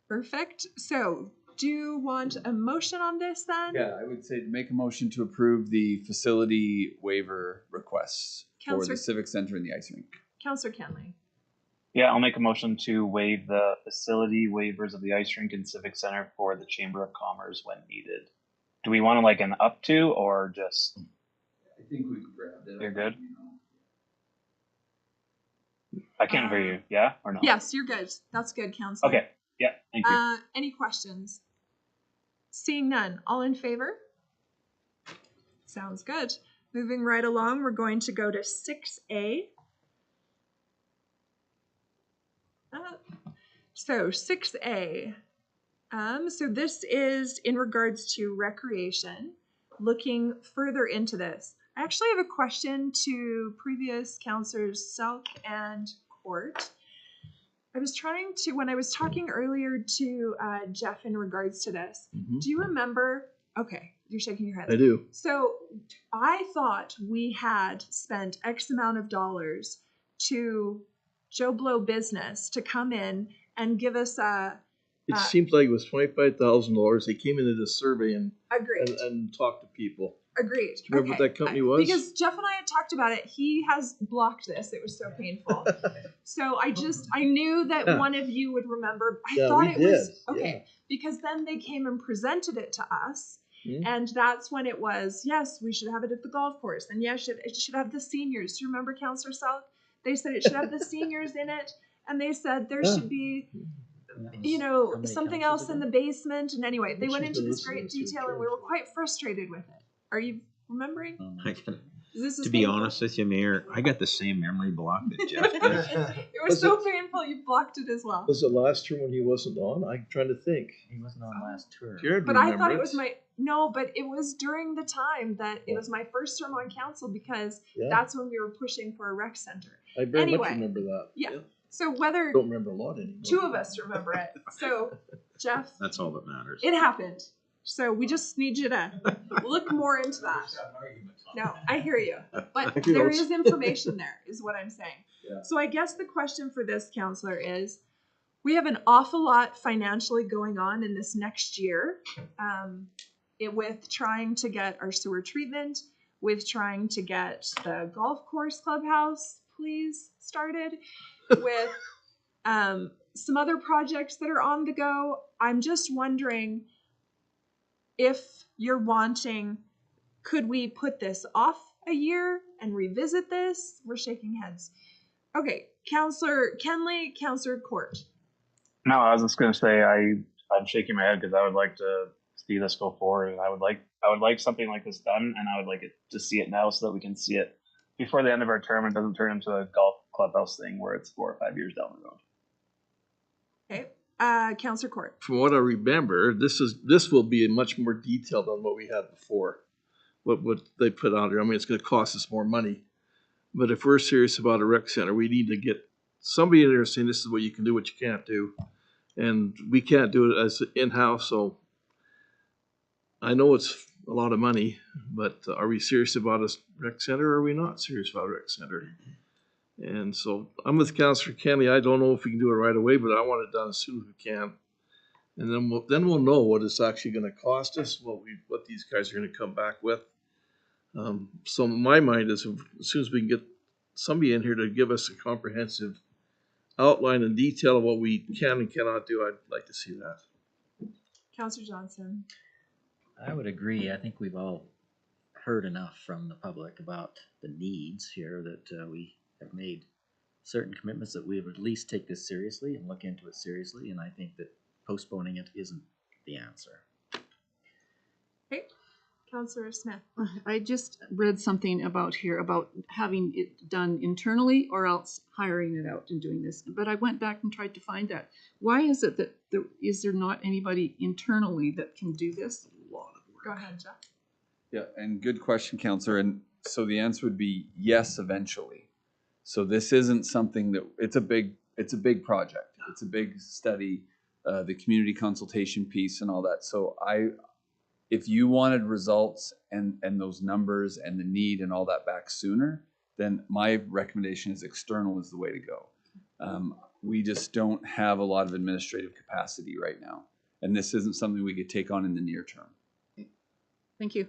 Perfect. So, do you want a motion on this then? Yeah, I would say to make a motion to approve the facility waiver requests for Counselor- the Civic Center and the ice rink. Counselor Kenley. Yeah, I'll make a motion to waive the facility waivers of the ice rink and civic center for the Chamber of Commerce when needed. Do we want to like an up to or just? I think we grabbed it. You're good? I can't hear you. Yeah or no? Yes, you're good. That's good, Counselor. Okay. Yeah. Thank you. Any questions? Seeing none. All in favor? Sounds good. Moving right along, we're going to go to 6A. So 6A. So this is in regards to recreation, looking further into this. I actually have a question to previous counselors Selk and Court. I was trying to, when I was talking earlier to Jeff in regards to this, do you remember? Okay, you're shaking your head. I do. So I thought we had spent X amount of dollars to Joe Blow Business to come in and give us a. It seems like it was $25,000. They came in and did a survey and Agreed. and talked to people. Agreed. Do you remember what that company was? Because Jeff and I had talked about it. He has blocked this. It was so painful. So I knew that one of you would remember. I thought it was okay. Because then they came and presented it to us. And that's when it was, yes, we should have it at the golf course. And yes, it should have the seniors. Do you remember, Counselor Selk? They said it should have the seniors in it. And they said there should be, you know, something else in the basement. And anyway, they went into this great detail and we were quite frustrated with it. Are you remembering? To be honest with you, Mayor, I got the same memory block that Jeff does. It was so painful, you blocked it as well. Was it last term when he wasn't on? I'm trying to think. He wasn't on last tour. Jared But I thought it was but it was during the time that it was my first term on council because that's when we were pushing for a rec center. I very much remember that. Yeah. So whether don't remember a lot anymore. Two of us remember it. So Jeff, that's all that matters. It happened. So we just need you to look more into that. No, I hear you. But there is information there, is what I'm saying. Yeah. So I guess the question for this counselor is, we have an awful lot financially going on in this next year with trying to get our sewer treatment, with trying to get the golf course clubhouse, please, started, with some other projects that are on the go. I'm just wondering if you're wanting, could we put this off a year and revisit this? We're shaking heads. Okay, Counselor Kenley, Counselor Court. No, I was just going to say I'm shaking my head because I would like to see this go forward, and I would like something like this done, and I would like it to see it now so that we can see it before the end of our term. It doesn't turn into a golf clubhouse thing where it's 4 or 5 years down the road. Okay, Counselor Court. From what I remember, this will be much more detailed than what we had before. What they put out there. I mean, it's going to cost us more money, but if we're serious about a rec center, we need to get somebody in there saying this is what you can do, what you can't do, and we can't do it as in-house. So I know it's a lot of money, but are we serious about a rec center or are we not serious about a rec center? And so I'm with Councilor Kenley. I don't know if we can do it right away, but I want it done as soon as we can. And then we'll know what it's actually going to cost us, what these guys are going to come back with. So my mind is, as soon as we can get somebody in here to give us a comprehensive outline and detail of what we can and cannot do, I'd like to see that. Counselor Johnson. I would agree. I think we've all heard enough from the public about the needs here that we have made certain commitments that we would at least take this seriously and look into it seriously. And I think that postponing it isn't the answer. Okay. Counselor Smith. I just read something about here about having it done internally or else hiring it out and doing this. But I went back and tried to find that. Why is it that is there not anybody internally that can do this? A lot of work. Go ahead, Jeff. Yeah, and good question, Counselor. And so the answer would be yes, eventually. So this isn't something that it's a big project. It's a big study. the community consultation piece and all that. So if you wanted results and those numbers and the need and all that back sooner, then my recommendation is external is the way to go. We just don't have a lot of administrative capacity right now. And this isn't something we could take on in the near term. Thank you.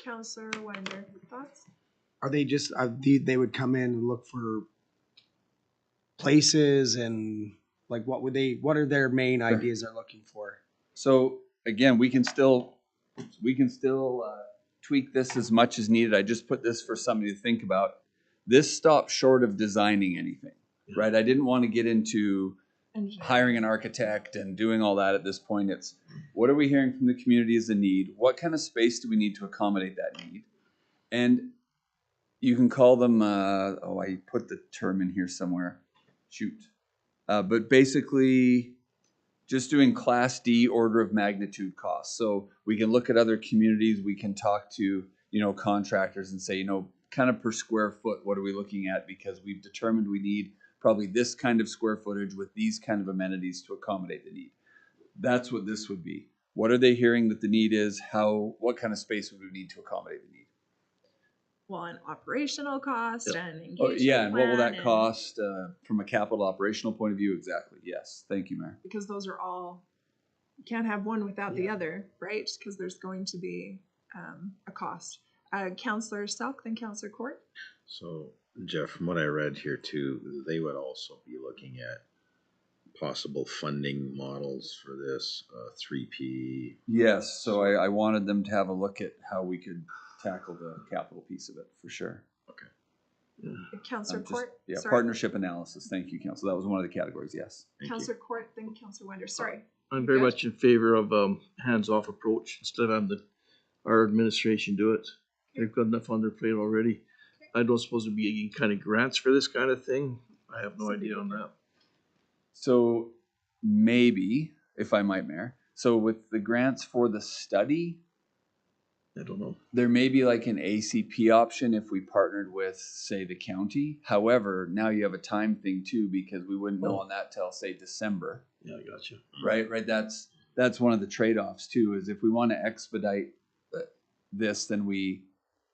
Councillor Winder, thoughts? Are they just, they would come in and look for places and like what are their main ideas they're looking for? So again, we can still tweak this as much as needed. I just put this for somebody to think about. This stops short of designing anything, right? I didn't want to get into hiring an architect and doing all that at this point. It's what are we hearing from the community as a need? What kind of space do we need to accommodate that need? And you can call them, I put the term in here somewhere. Shoot. But basically just doing Class D order of magnitude costs. So we can look at other communities. We can talk to, contractors and say, kind of per square foot, what are we looking at? Because we've determined we need probably this kind of square footage with these kind of amenities to accommodate the need. That's what this would be. What are they hearing that the need is? What kind of space would we need to accommodate the need? Well, an operational cost and engagement and what will plan that cost from a capital operational point of view? Exactly. Yes. Thank you, Mayor. Because those are all, you can't have one without the other, right? Because there's going to be a cost. Councillor Selk, then Councillor Court. So, Jeff, from what I read here too, they would also be looking at possible funding models for this 3P. Yes, so I wanted them to have a look at how we could tackle the capital piece of it for sure. Okay. Councillor Court. Sorry. Partnership analysis. Thank you, Council. That was one of the categories. Yes. Councillor Court, then Councillor Winder. Sorry. I'm very much in favor of hands-off approach instead of having our administration do it. They've got enough on their plate already. I don't suppose there'd be any kind of grants for this kind of thing. I have no idea on that. So maybe, if I might, Mayor. So with the grants for the study, I don't know. there may be like an ACP option if we partnered with, say, the county. However, now you have a time thing too, because we wouldn't know on that till, say, December. Yeah, I got you. Right. That's one of the trade-offs too, is if we want to expedite this, then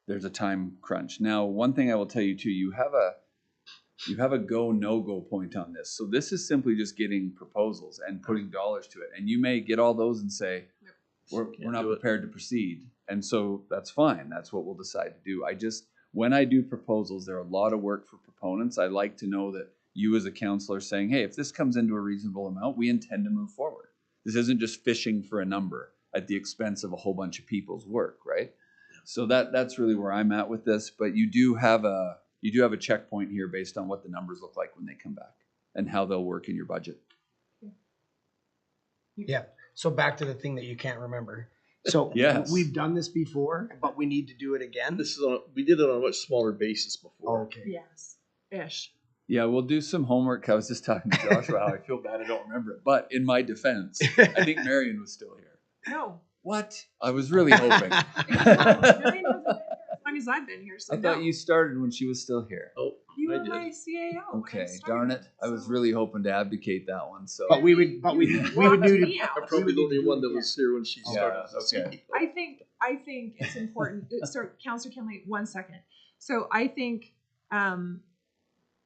there's a time crunch. Now, one thing I will tell you too, you have a go, no-go point on this. So this is simply just getting proposals and putting dollars to it. And you may get all those and say, we're not prepared to proceed. And so that's fine. That's what we'll decide to do. When I do proposals, there are a lot of work for proponents. I like to know that you as a councillor saying, hey, if this comes into a reasonable amount, we intend to move forward. This isn't just fishing for a number at the expense of a whole bunch of people's work, right? So that's really where I'm at with this. But you do have a checkpoint here based on what the numbers look like when they come back and how they'll work in your budget. Yeah. So back to the thing that you can't remember. So Yes. we've done this before, but we need to do it again. We did it on a much smaller basis before. Okay. Yes. Ish. Yeah, we'll do some homework. I was just talking to Josh about how I feel bad I don't remember it. But in my defense, I think Marion was still here. No. What? I was really hoping. As long as I've been here. So I thought you started when she was still here. Oh, You I were did. my CAO. when I Okay, started, darn it. I was so- really hoping to advocate that one. So But we would need Locked to. me out. I'm probably the only one that was here when she Yeah, started. okay. I think it's important. So, Councillor Kinley, 1 second. So I think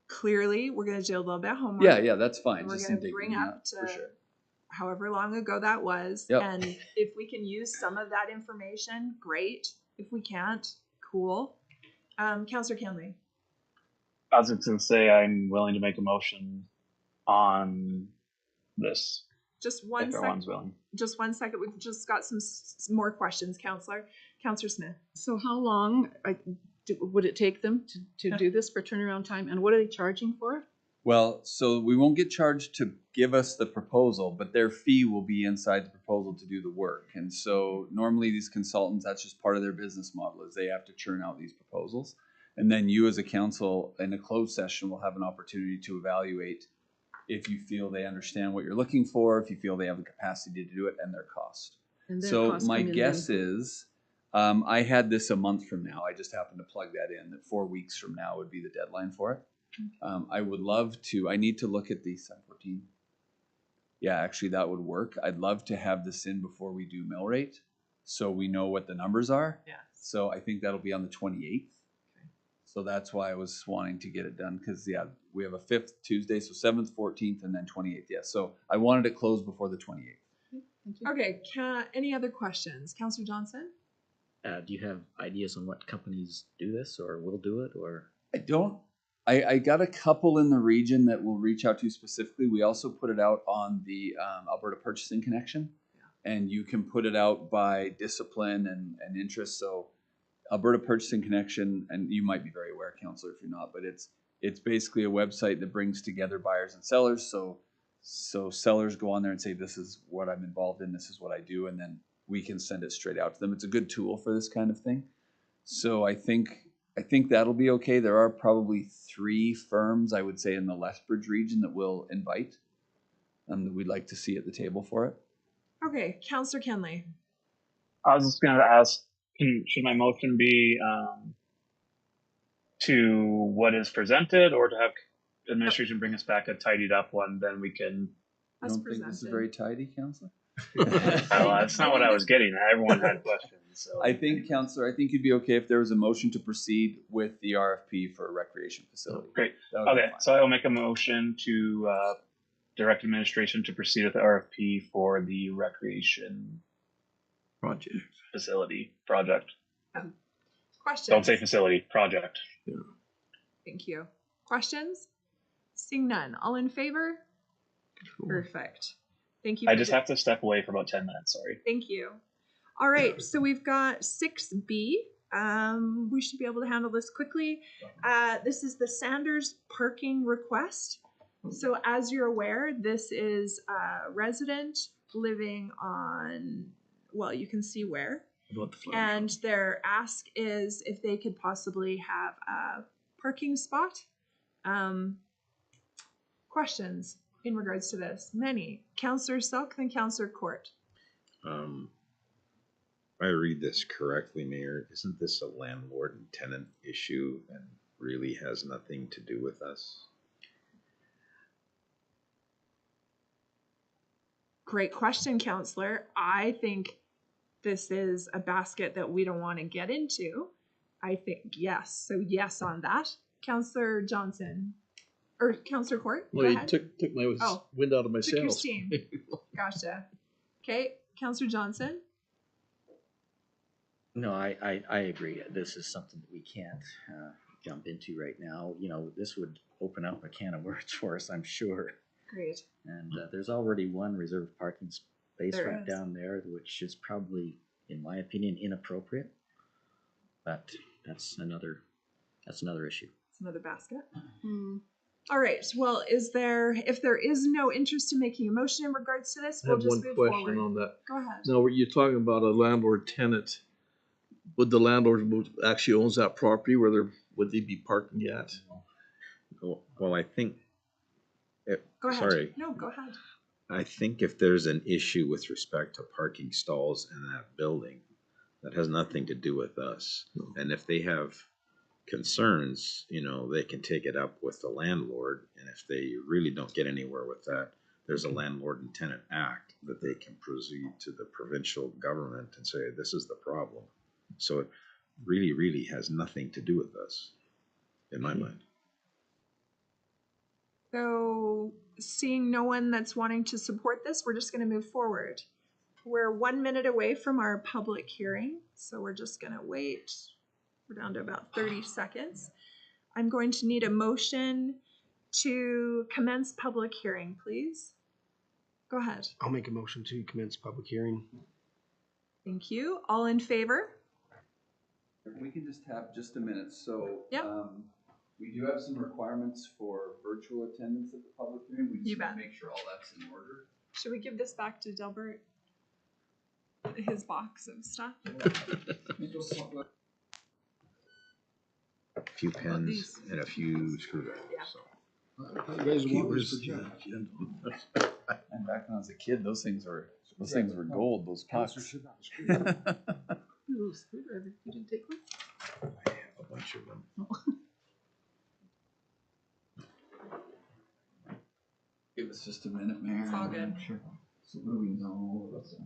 clearly we're going to do a little bit of homework. Yeah, that's fine. And we're Just going some to digging, bring yeah, up to for sure. however long ago that was. Yep. And if we can use some of that information, great. If we can't, cool. Councillor Kinley. I was just going to say I'm willing to make a motion on this Just one if second. everyone's willing. Just 1 second. We've just got some more questions, Councillor. Councillor Smith. So how long would it take them to do this for turnaround time? And what are they charging for it? Well, so we won't get charged to give us the proposal, but their fee will be inside the proposal to do the work. And so normally these consultants, that's just part of their business model, is they have to churn out these proposals. And then you as a council in a closed session will have an opportunity to evaluate if you feel they understand what you're looking for, if you feel they have the capacity to do it, and their cost. And their So costs my come in guess then. is, I had this a month from now. I just happened to plug that in, that 4 weeks from now would be the deadline for it. I would love to, I need to look at the 714. yeah, actually that would work. I'd love to have this in before we do mill rate, so we know what the numbers are. Yes. So I think that'll be on the 28th. So that's why I was wanting to get it done, because yeah, we have a 5th Tuesday, so 7th, 14th, and then 28th. Yeah, so I wanted it closed before the 28th. Thank you. Okay, any other questions? Councillor Johnson? Do you have ideas on what companies do this or will do it, or? I don't. I got a couple in the region that we'll reach out to specifically. We also put it out on the Alberta Purchasing Connection, and you can put it out by discipline and interest. So Alberta Purchasing Connection, and you might be very aware, Councillor, if you're not, but it's basically a website that brings together buyers and sellers. So sellers go on there and say, this is what I'm involved in, this is what I do, and then we can send it straight out to them. It's a good tool for this kind of thing. So I think that'll be okay. There are probably 3 firms, I would say, in the Lethbridge region that we'll invite, that we'd like to see at the table for it. Okay, Councillor Kenley. I was just going to ask, should my motion be to what is presented, or to have administration bring us back a tidied up one? Then we can. You don't think this is very tidy, Councillor? That's not what I was getting at. Everyone had questions. So. I think, Councillor, you'd be okay if there was a motion to proceed with the RFP for a recreation facility. Great. Okay, so I will make a motion to direct administration to proceed with the RFP for the recreation facility project. Questions? Don't say facility, project. Yeah. Thank you. Questions? Seeing none. All in favor? Perfect. Thank you. I just have to step away for about 10 minutes. Sorry. Thank you. All right. So we've got 6B. We should be able to handle this quickly. This is the Sanders parking request. So as you're aware, this is a resident living on, well, you can see where. And their ask is if they could possibly have a parking spot. Questions in regards to this? Many. Councillor Silk, then Councillor Court. If I read this correctly, Mayor, isn't this a landlord and tenant issue and really has nothing to do with us? Great question, Councillor. I think this is a basket that we don't want to get into. I think yes. So yes on that. Councillor Johnson. Or Councillor Court? Well, you took my wind out of my Took your sails. steam. Gotcha. Okay, Councillor Johnson? No, I agree. This is something that we can't jump into right now. You know, this would open up a can of worms for us, I'm sure. Great. And there's already one reserved parking space There right is. down there, which is probably, in my opinion, inappropriate. But that's another issue. It's another basket. All right. Well, if there is no interest in making a motion in regards to this, I we'll have just one move question forward. on that. Go ahead. Now, were you talking about a landlord tenant? Would the landlord who actually owns that property would they be parking at? Well, I think. Go ahead. Sorry. No, go ahead. I think if there's an issue with respect to parking stalls in that building, that has nothing to do with us. No. And if they have concerns, they can take it up with the landlord. And if they really don't get anywhere with that, there's a landlord and tenant act that they can proceed to the provincial government and say, this is the problem. So it really, really has nothing to do with us, in my mind. So, seeing no one that's wanting to support this, we're just going to move forward. We're 1 minute away from our public hearing, so we're just going to wait. We're down to about 30 seconds. I'm going to need a motion to commence public hearing, please. Go ahead. I'll make a motion to commence public hearing. Thank you. All in favor? If we can just have just a minute. So Yep. We do have some requirements for virtual attendance at the public hearing. We You just want bet. to make sure all that's in order. Should we give this back to Delbert? His box of stuff? A few pens and a few screwdrivers. Yeah. So. You guys want this for Jeff? And back when I was a kid, those things were gold. Those pucks. Ooh, screwdriver. You didn't take one? I have a bunch of them. give us just a minute, Mayor. It's all good. Sure. So what do we know about that?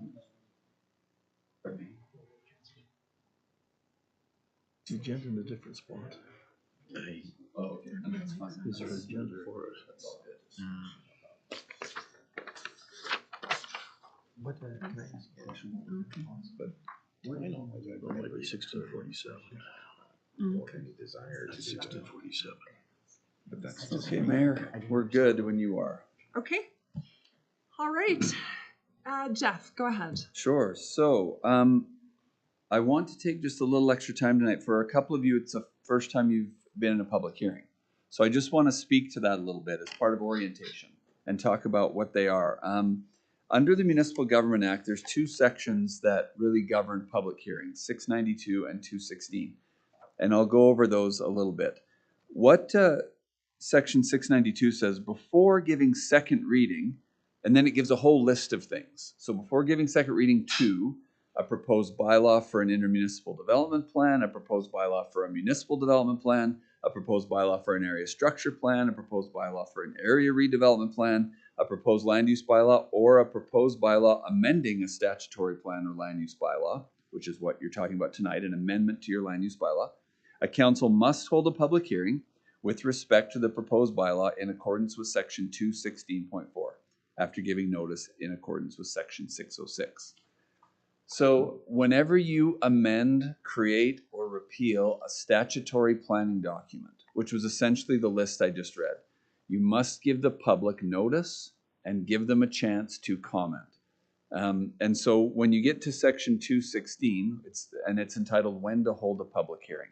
The agenda in a different spot. Oh, okay. And that's fine. Is there an agenda for it? That's all good. What, can I ask a question? But I know, I gotta go like 1647. What any desire to do that. 1647. But that's Okay, Mayor, we're good when you are. Okay. All right. Jeff, go ahead. Sure. So, I want to take just a little extra time tonight. For a couple of you, it's the first time you've been in a public hearing. So I just want to speak to that a little bit as part of orientation and talk about what they are. Under the Municipal Government Act, there's two sections that really govern public hearings, 692 and 216. And I'll go over those a little bit. What Section 692 says, before giving second reading, and then it gives a whole list of things. So before giving second reading to a proposed bylaw for an intermunicipal development plan, a proposed bylaw for a municipal development plan, a proposed bylaw for an area structure plan, a proposed bylaw for an area redevelopment plan, a proposed land use bylaw, or a proposed bylaw amending a statutory plan or land use bylaw, which is what you're talking about tonight, an amendment to your land use bylaw. A council must hold a public hearing with respect to the proposed bylaw in accordance with Section 216.4, after giving notice in accordance with Section 606. So whenever you amend, create, or repeal a statutory planning document, which was essentially the list I just read, you must give the public notice and give them a chance to comment. And so when you get to Section 216, it's entitled When to Hold a Public Hearing.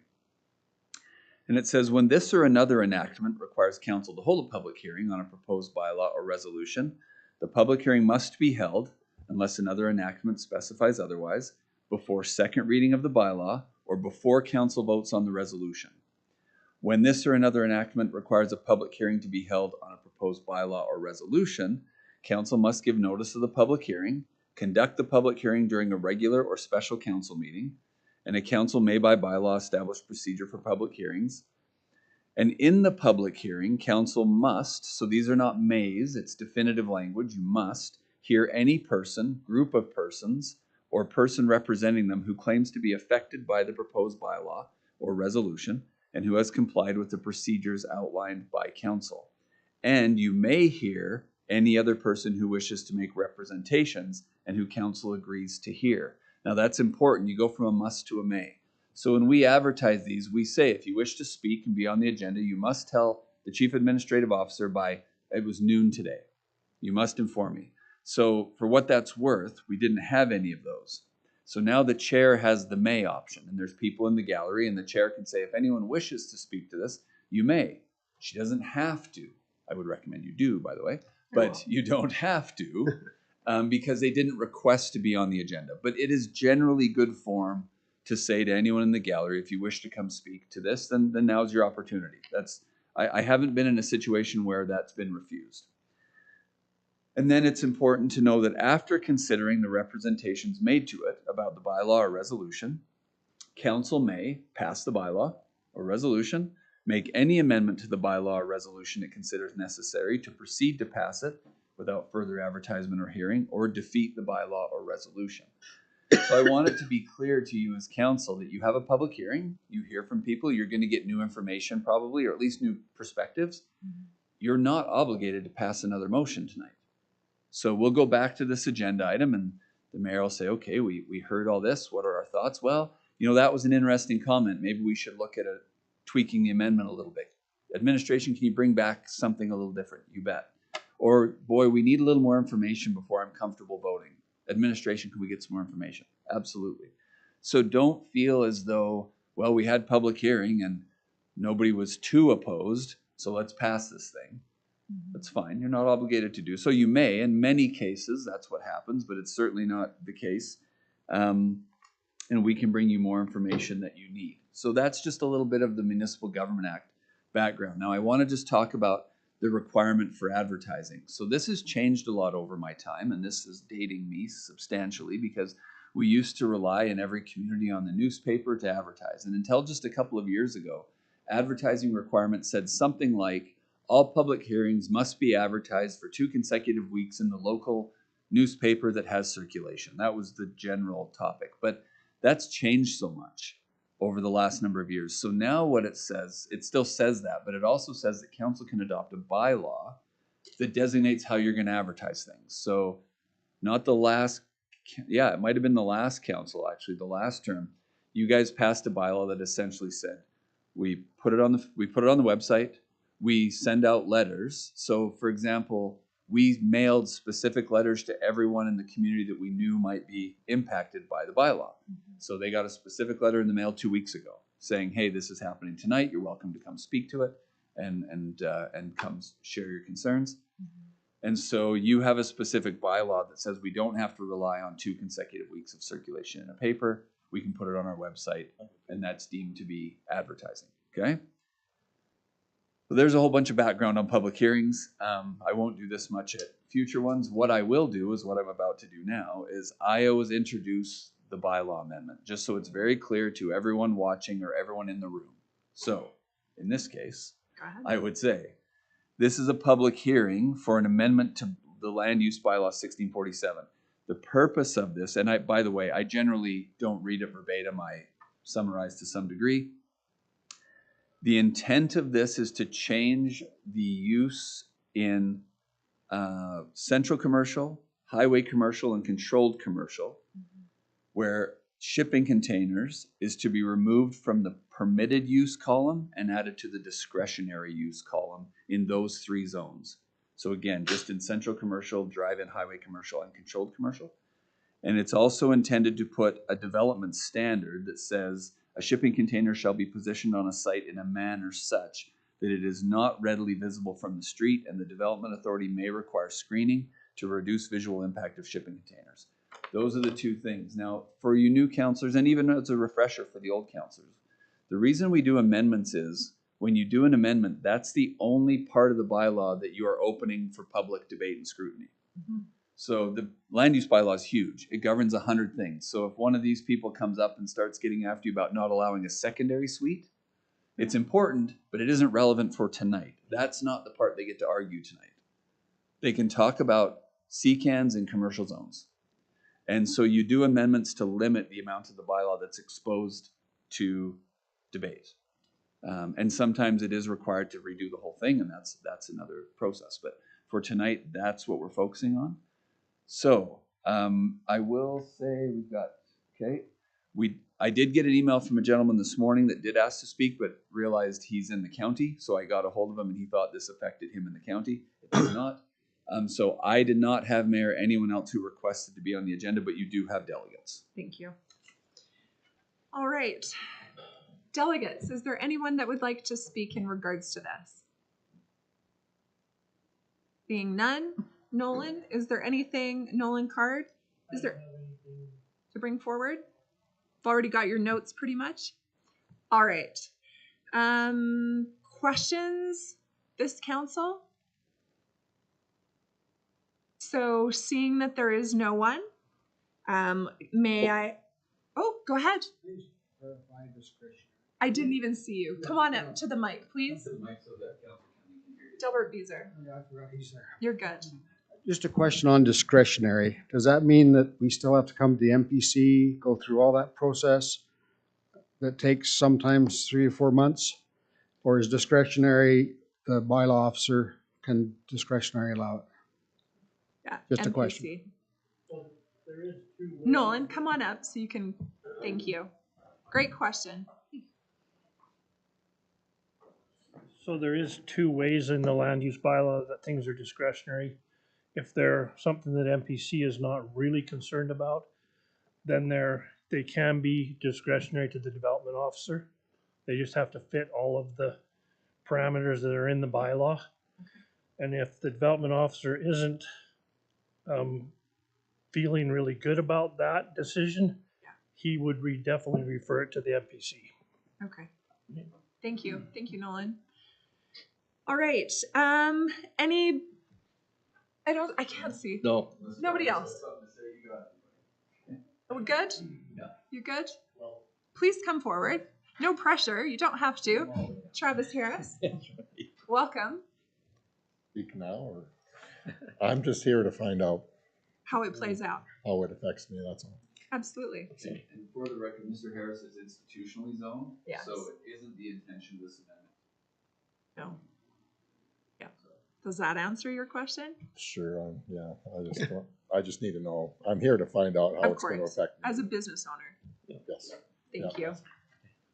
And it says, when this or another enactment requires council to hold a public hearing on a proposed bylaw or resolution, the public hearing must be held, unless another enactment specifies otherwise, before second reading of the bylaw or before council votes on the resolution. When this or another enactment requires a public hearing to be held on a proposed bylaw or resolution, council must give notice of the public hearing, conduct the public hearing during a regular or special council meeting, and a council may by bylaw establish procedure for public hearings. And in the public hearing, council must, so these are not mays, it's definitive language, you must hear any person, group of persons, or person representing them who claims to be affected by the proposed bylaw or resolution and who has complied with the procedures outlined by council. And you may hear any other person who wishes to make representations and who council agrees to hear. Now that's important. You go from a must to a may. So when we advertise these, we say if you wish to speak and be on the agenda, you must tell the chief administrative officer by, it was noon today. You must inform me. So for what that's worth, we didn't have any of those. So now the chair has the may option, and there's people in the gallery, and the chair can say, if anyone wishes to speak to this, you may. She doesn't have to. I would recommend you do, by the way, but you don't have to because they didn't request to be on the agenda. But it is generally good form to say to anyone in the gallery, if you wish to come speak to this, then now's your opportunity. I haven't been in a situation where that's been refused. And then it's important to know that after considering the representations made to it about the bylaw or resolution, council may pass the bylaw or resolution, make any amendment to the bylaw or resolution it considers necessary to proceed to pass it without further advertisement or hearing, or defeat the bylaw or resolution. So I want it to be clear to you as council that you have a public hearing, you hear from people, you're going to get new information probably, or at least new perspectives. You're not obligated to pass another motion tonight. So we'll go back to this agenda item and the mayor will say, okay, we heard all this. What are our thoughts? Well, that was an interesting comment. Maybe we should look at tweaking the amendment a little bit. Administration, can you bring back something a little different? You bet. Or, boy, we need a little more information before I'm comfortable voting. Administration, can we get some more information? Absolutely. So don't feel as though, well, we had public hearing and nobody was too opposed, so let's pass this thing. That's fine. You're not obligated to do so. You may, in many cases, that's what happens, but it's certainly not the case. And we can bring you more information that you need. So that's just a little bit of the Municipal Government Act background. Now, I want to just talk about the requirement for advertising. So this has changed a lot over my time, and this is dating me substantially because we used to rely in every community on the newspaper to advertise. And until just a couple of years ago, advertising requirements said something like, all public hearings must be advertised for 2 consecutive weeks in the local newspaper that has circulation. That was the general topic, but that's changed so much over the last number of years. So now what it says, it still says that, but it also says that council can adopt a bylaw that designates how you're going to advertise things. So not the last, it might have been the last council, actually, the last term. You guys passed a bylaw that essentially said, we put it on the website, we send out letters. So for example, we mailed specific letters to everyone in the community that we knew might be impacted by the bylaw. So they got a specific letter in the mail 2 weeks ago saying, hey, this is happening tonight. You're welcome to come speak to it and come share your concerns. And so you have a specific bylaw that says we don't have to rely on 2 consecutive weeks of circulation in a paper. We can put it on our website, and that's deemed to be advertising, okay? So there's a whole bunch of background on public hearings. I won't do this much at future ones. What I will do is what I'm about to do now is I always introduce the bylaw amendment, just so it's very clear to everyone watching or everyone in the room. So in this case, I would say, this is a public hearing for an amendment to the land use bylaw 1647. The purpose of this, and by the way, I generally don't read it verbatim, I summarize to some degree. The intent of this is to change the use in central commercial, highway commercial, and controlled commercial, where shipping containers is to be removed from the permitted use column and added to the discretionary use column in those 3 zones. So again, just in central commercial, drive-in highway commercial, and controlled commercial. And it's also intended to put a development standard that says a shipping container shall be positioned on a site in a manner such that it is not readily visible from the street, and the development authority may require screening to reduce visual impact of shipping containers. Those are the 2 things. Now, for you new councilors, and even as a refresher for the old councilors, the reason we do amendments is when you do an amendment, that's the only part of the bylaw that you are opening for public debate and scrutiny. So the land use bylaw is huge. It governs 100 things. So if one of these people comes up and starts getting after you about not allowing a secondary suite, it's important, but it isn't relevant for tonight. That's not the part they get to argue tonight. They can talk about CCANs in commercial zones. And so you do amendments to limit the amount of the bylaw that's exposed to debate. And sometimes it is required to redo the whole thing, and that's another process. But for tonight, that's what we're focusing on. So I will say we've got, okay, I did get an email from a gentleman this morning that did ask to speak, but realized he's in the county. So I got a hold of him and he thought this affected him in the county. It does not. So I did not have mayor or anyone else who requested to be on the agenda, but you do have delegates. Thank you. All right. Delegates, is there anyone that would like to speak in regards to this? Being none, Nolan, is there anything, Nolan Card, is there to bring forward? I've already got your notes pretty much. All right. Questions, this council? So seeing that there is no one, may I, oh, go ahead. Please clarify discretion. I didn't even see you. Come on up to the mic, please. Delbert Beezer. Yeah, I forgot he's there. You're good. Just a question on discretionary. Does that mean that we still have to come to the MPC, go through all that process that takes sometimes 3 to 4 months? Or is discretionary, the bylaw officer can discretionary allow it? Yeah. Just a MPC. question. Nolan, come on up so you can, thank you. Great question. So there is 2 ways in the land use bylaw that things are discretionary. If they're something that MPC is not really concerned about, then they can be discretionary to the development officer. They just have to fit all of the parameters that are in the bylaw. And if the development officer isn't feeling really good about that decision, he would definitely refer it to the MPC. Okay. Thank you. Thank you, Nolan. All right. I can't see. No. Nobody else. Are we good? Yeah. You good? Please come forward. No pressure. You don't have to. Travis Harris. Welcome. speak now, or? I'm just here to find out How it plays out. how it affects me, that's all. Absolutely. And for the record, Mr. Harris is institutionally zoned, Yes. so it isn't the intention of this amendment. No. Yeah. Does that answer your question? Sure, yeah, I just need to know. I'm here to find out how Of it's gonna course. affect me. As a business owner. Yes. Thank Yeah. you.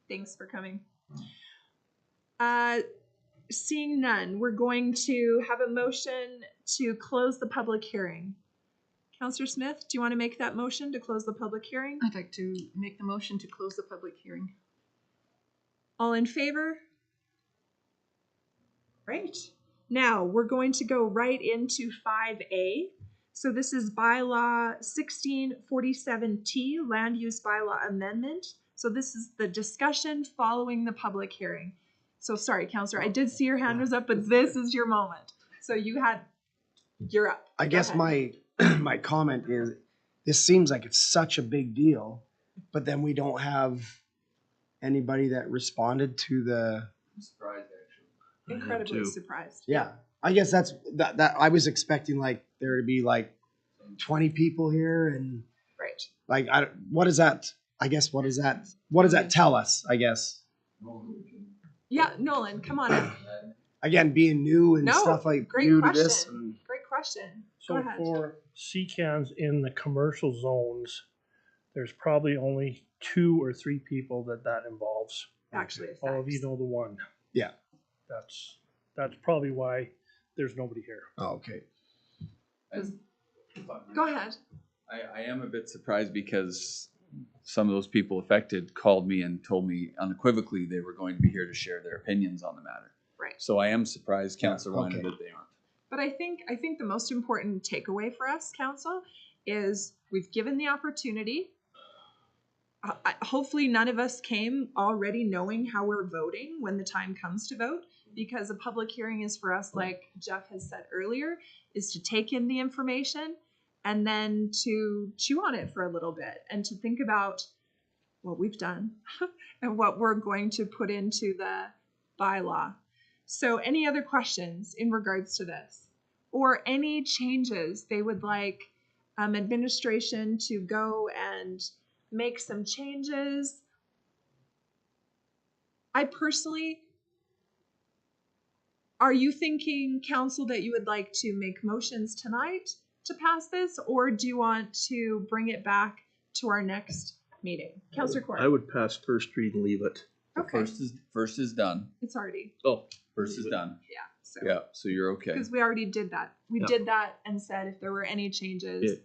Thanks for coming. Seeing none, we're going to have a motion to close the public hearing. Counselor Smith, do you want to make that motion to close the public hearing? I'd like to make the motion to close the public hearing. All in favor? Great. Now, we're going to go right into 5A. So this is bylaw 1647T, land use bylaw amendment. So this is the discussion following the public hearing. So sorry, Counselor, I did see your hand was up, but this is your moment. So you're up. I guess my my comment is, this seems like it's such a big deal, but then we don't have anybody that responded to the. I'm surprised, actually. Incredibly surprised. Yeah, I guess that's that I was expecting like there to be like 20 people here and Right. like what is that? I guess what does that tell us? I guess Yeah, Nolan, come on in. again being new and No, stuff like great new question. to this. And Great question. So Go ahead. for CCANs in the commercial zones, there's probably only 2 or 3 people that involves. Actually, All of you know the one. Yeah. That's probably why there's nobody here. oh, okay. Go ahead. I am a bit surprised because some of those people affected called me and told me unequivocally they were going to be here to share their opinions on the matter. Right. So I am surprised, Councillor Weiner, okay. that they aren't. But I think the most important takeaway for us, council, is we've given the opportunity. Hopefully none of us came already knowing how we're voting when the time comes to vote, because a public hearing is for us, like Jeff has said earlier, is to take in the information and then to chew on it for a little bit and to think about what we've done and what we're going to put into the bylaw. So any other questions in regards to this, or any changes they would like administration to go and make some changes? I personally, are you thinking, council, that you would like to make motions tonight to pass this, or do you want to bring it back to our next meeting? Councillor Court. I would pass first read and leave it. Okay, First is done. it's already, First is done. yeah. So. Yeah, so you're okay. Because we already did that. We Yeah. did that and said if there were any changes. Yeah.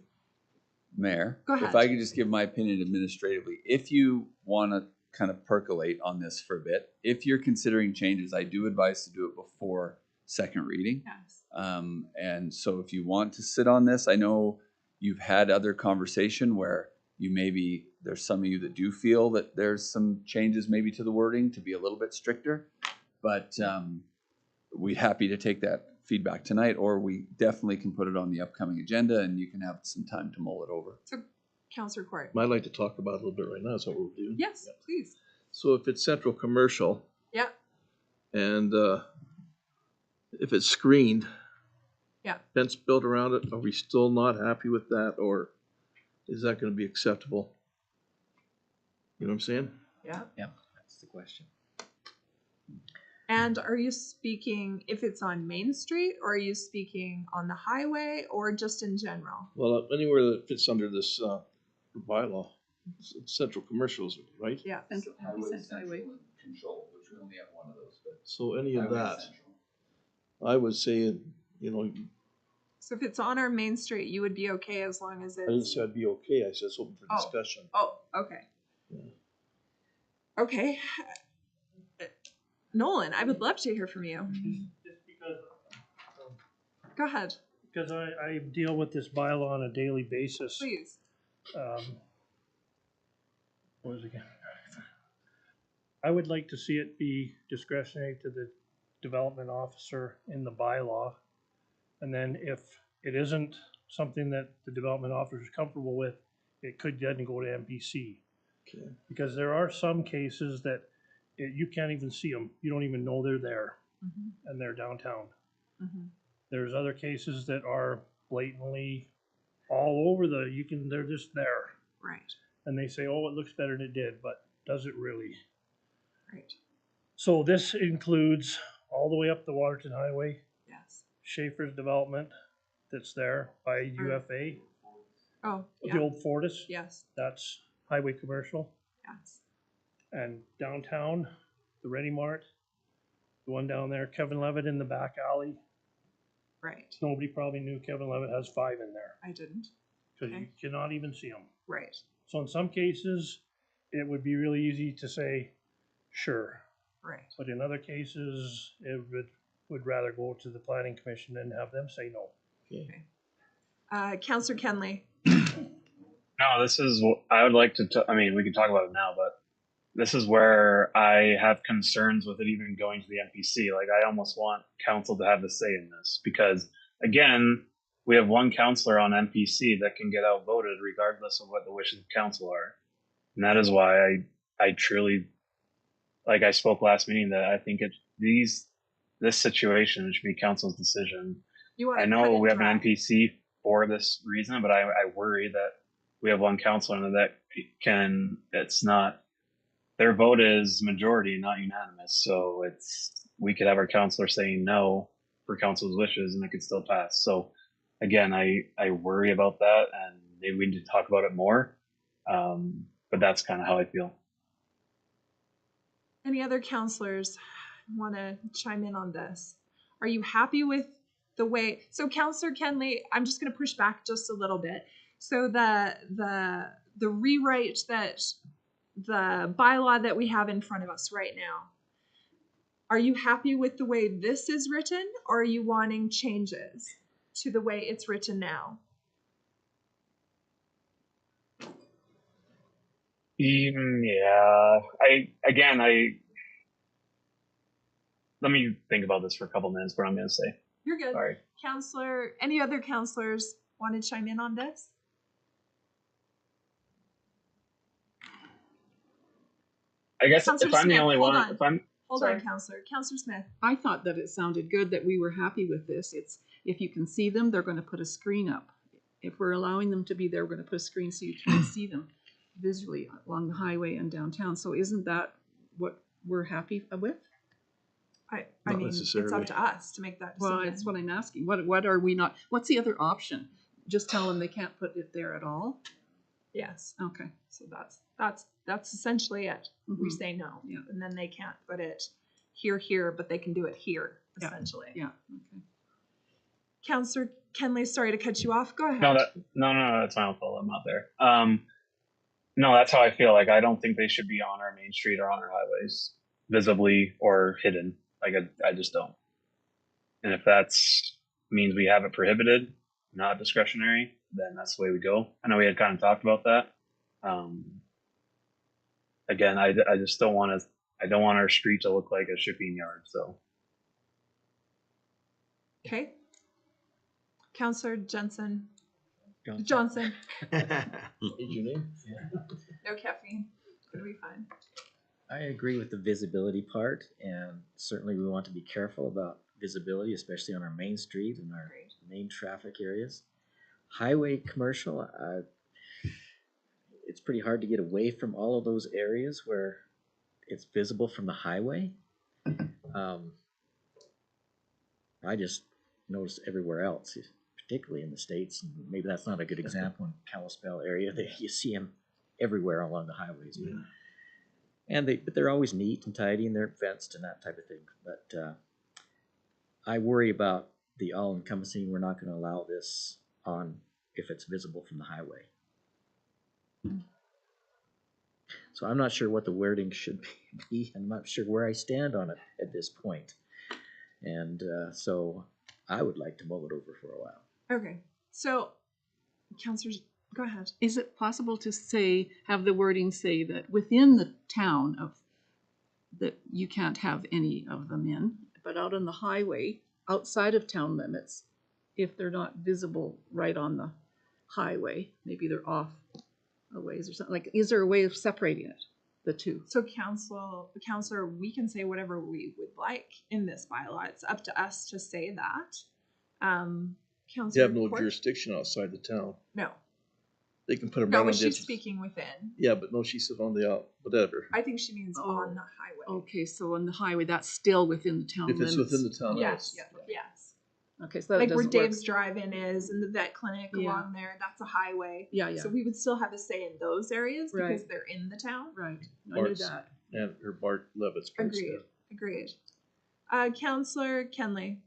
Mayor, Go ahead. if I could just give my opinion administratively, if you want to kind of percolate on this for a bit, if you're considering changes, I do advise to do it before second reading. Yes. And so if you want to sit on this, I know you've had other conversation where there's some of you that do feel that there's some changes maybe to the wording to be a little bit stricter, but we're happy to take that feedback tonight, or we definitely can put it on the upcoming agenda and you can have some time to mull it over. So, Councillor Court. I'd like to talk about it a little bit right now, is what we'll do. Yes, please. So if it's central commercial Yeah. and if it's screened, Yeah. fence built around it, are we still not happy with that, or is that gonna be acceptable? You know what I'm saying? Yeah. That's the question. And are you speaking if it's on Main Street, or are you speaking on the highway, or just in general? Well, anywhere that fits under this bylaw, central commercials, right? Yeah. Central Highway. and control, which we only have one of those, but. So any of Highway that, central. I would say, you know, So if it's on our Main Street, you would be okay as long as I didn't it's. say I'd be okay, I said it's open for Oh. discussion. Oh, okay. Yeah. Okay. Nolan, I would love to hear from you. Just because, Go ahead, because I deal with this bylaw on a daily basis. please. What was it again? I would like to see it be discretionary to the development officer in the bylaw. And then if it isn't something that the development officer is comfortable with, it could then go to MPC. Okay. Because there are some cases that you can't even see them. You don't even know they're there, Mhm, and they're downtown. mhm. There's other cases that are blatantly all over they're just there. Right. And they say, oh, it looks better than it did, but does it really? Right. So this includes all the way up the Waterton Highway, Yes. Schaefer's development that's there by UFA, Oh, the yeah. old Fortis, Yes. that's highway commercial. Yes. And downtown, the Ready Mart, the one down there, Kevin Levitt in the back alley. Right. Nobody probably knew Kevin Levitt has 5 in there I didn't. because Okay. you cannot even see them. Right. So in some cases, it would be really easy to say, sure. Right. But in other cases, it would rather go to the planning commission and have them say no. Okay. Councillor Kenley. No, this is, I would like to, I mean, we can talk about it now, but this is where I have concerns with it even going to the NPC. Like, I almost want council to have the say in this because, again, we have one councillor on NPC that can get outvoted regardless of what the wishes of council are. And that is why I truly, like I spoke last meeting, that I think this situation should be council's decision. You want I to know we have dry. an NPC for this reason, but I worry that we have one councillor that it's not, their vote is majority, not unanimous. So we could have our councillor saying no for council's wishes and it could still pass. So again, I worry about that and maybe we need to talk about it more. But that's kind of how I feel. Any other councillors want to chime in on this? Are you happy with the way? So, Councillor Kenley, I'm just going to push back just a little bit. So the rewrite that the bylaw that we have in front of us right now, are you happy with the way this is written, or are you wanting changes to the way it's written now? Yeah, let me think about this for a couple minutes, what I'm going to say. You're good. Sorry. Councillor, any other councillors want to chime in on this? I guess Councillor if I'm Smith, the only hold one, on. Hold sorry. on, Councillor. Councillor Smith. I thought that it sounded good that we were happy with this. It's, if you can see them, they're going to put a screen up. If we're allowing them to be there, we're going to put a screen so you can see them visually along the highway and downtown. So isn't that what we're happy with? I Not mean, it's necessarily. up to us to make that decision. Well, that's what I'm asking. What are we not? What's the other option? Just tell them they can't put it there at all? Yes. Okay. So that's essentially it. We Mhm. say no, Yeah. and then they can't put it here, but they can do it here, Yeah. essentially. Yeah. Okay. Councillor Kenley, sorry to cut you off. Go ahead. No, that's my own fault. I'm not there. No, that's how I feel. Like, I don't think they should be on our main street or on our highways, visibly or hidden. Like, I just don't. And if that's means we have it prohibited, not discretionary, then that's the way we go. I know we had kind of talked about that. Again, I just don't want to. I don't want our street to look like a shipping yard. So. Okay. Councillor Johnson. Johnson. Johnson. What's your name? No caffeine. It'll be fine. I agree with the visibility part, and certainly we want to be careful about visibility, especially on our main street and our main traffic areas. Highway commercial, it's pretty hard to get away from all of those areas where it's visible from the highway. I just notice everywhere else, particularly in the States, and maybe that's not a good example in Kalispell area, you see them everywhere along the highways. Yeah. But they're always neat and tidy and they're fenced and that type of thing. But I worry about the all-encompassing, we're not going to allow this on if it's visible from the highway. So I'm not sure what the wording should be. I'm not sure where I stand on it at this point. And so I would like to mull it over for a while. Okay. So, councillors, go ahead. Is it possible to say, have the wording say that within the town of, that you can't have any of them in, but out on the highway, outside of town limits, if they're not visible right on the highway, maybe they're off a ways or something, like, is there a way of separating it, the two? So councillor, we can say whatever we would like in this bylaw. It's up to us to say that. They Councillor have no Court? jurisdiction outside the town. No. They can put them No, right on but the she's edges. speaking within. Yeah, but no, she said on the out, whatever. I think she means Oh, on the highway. Okay, so on the highway, that's still within the town If limits. it's within the town Yes, limits. yes. Okay, so that Like where doesn't work. Dave's Drive-In is and the vet clinic Yeah. along there, that's a highway. Yeah, yeah. So we would still have a say in those areas because Right. they're in the town. Right, I knew Bart's- that. And her Bart Levitt's place. Agreed. Councillor Kenley.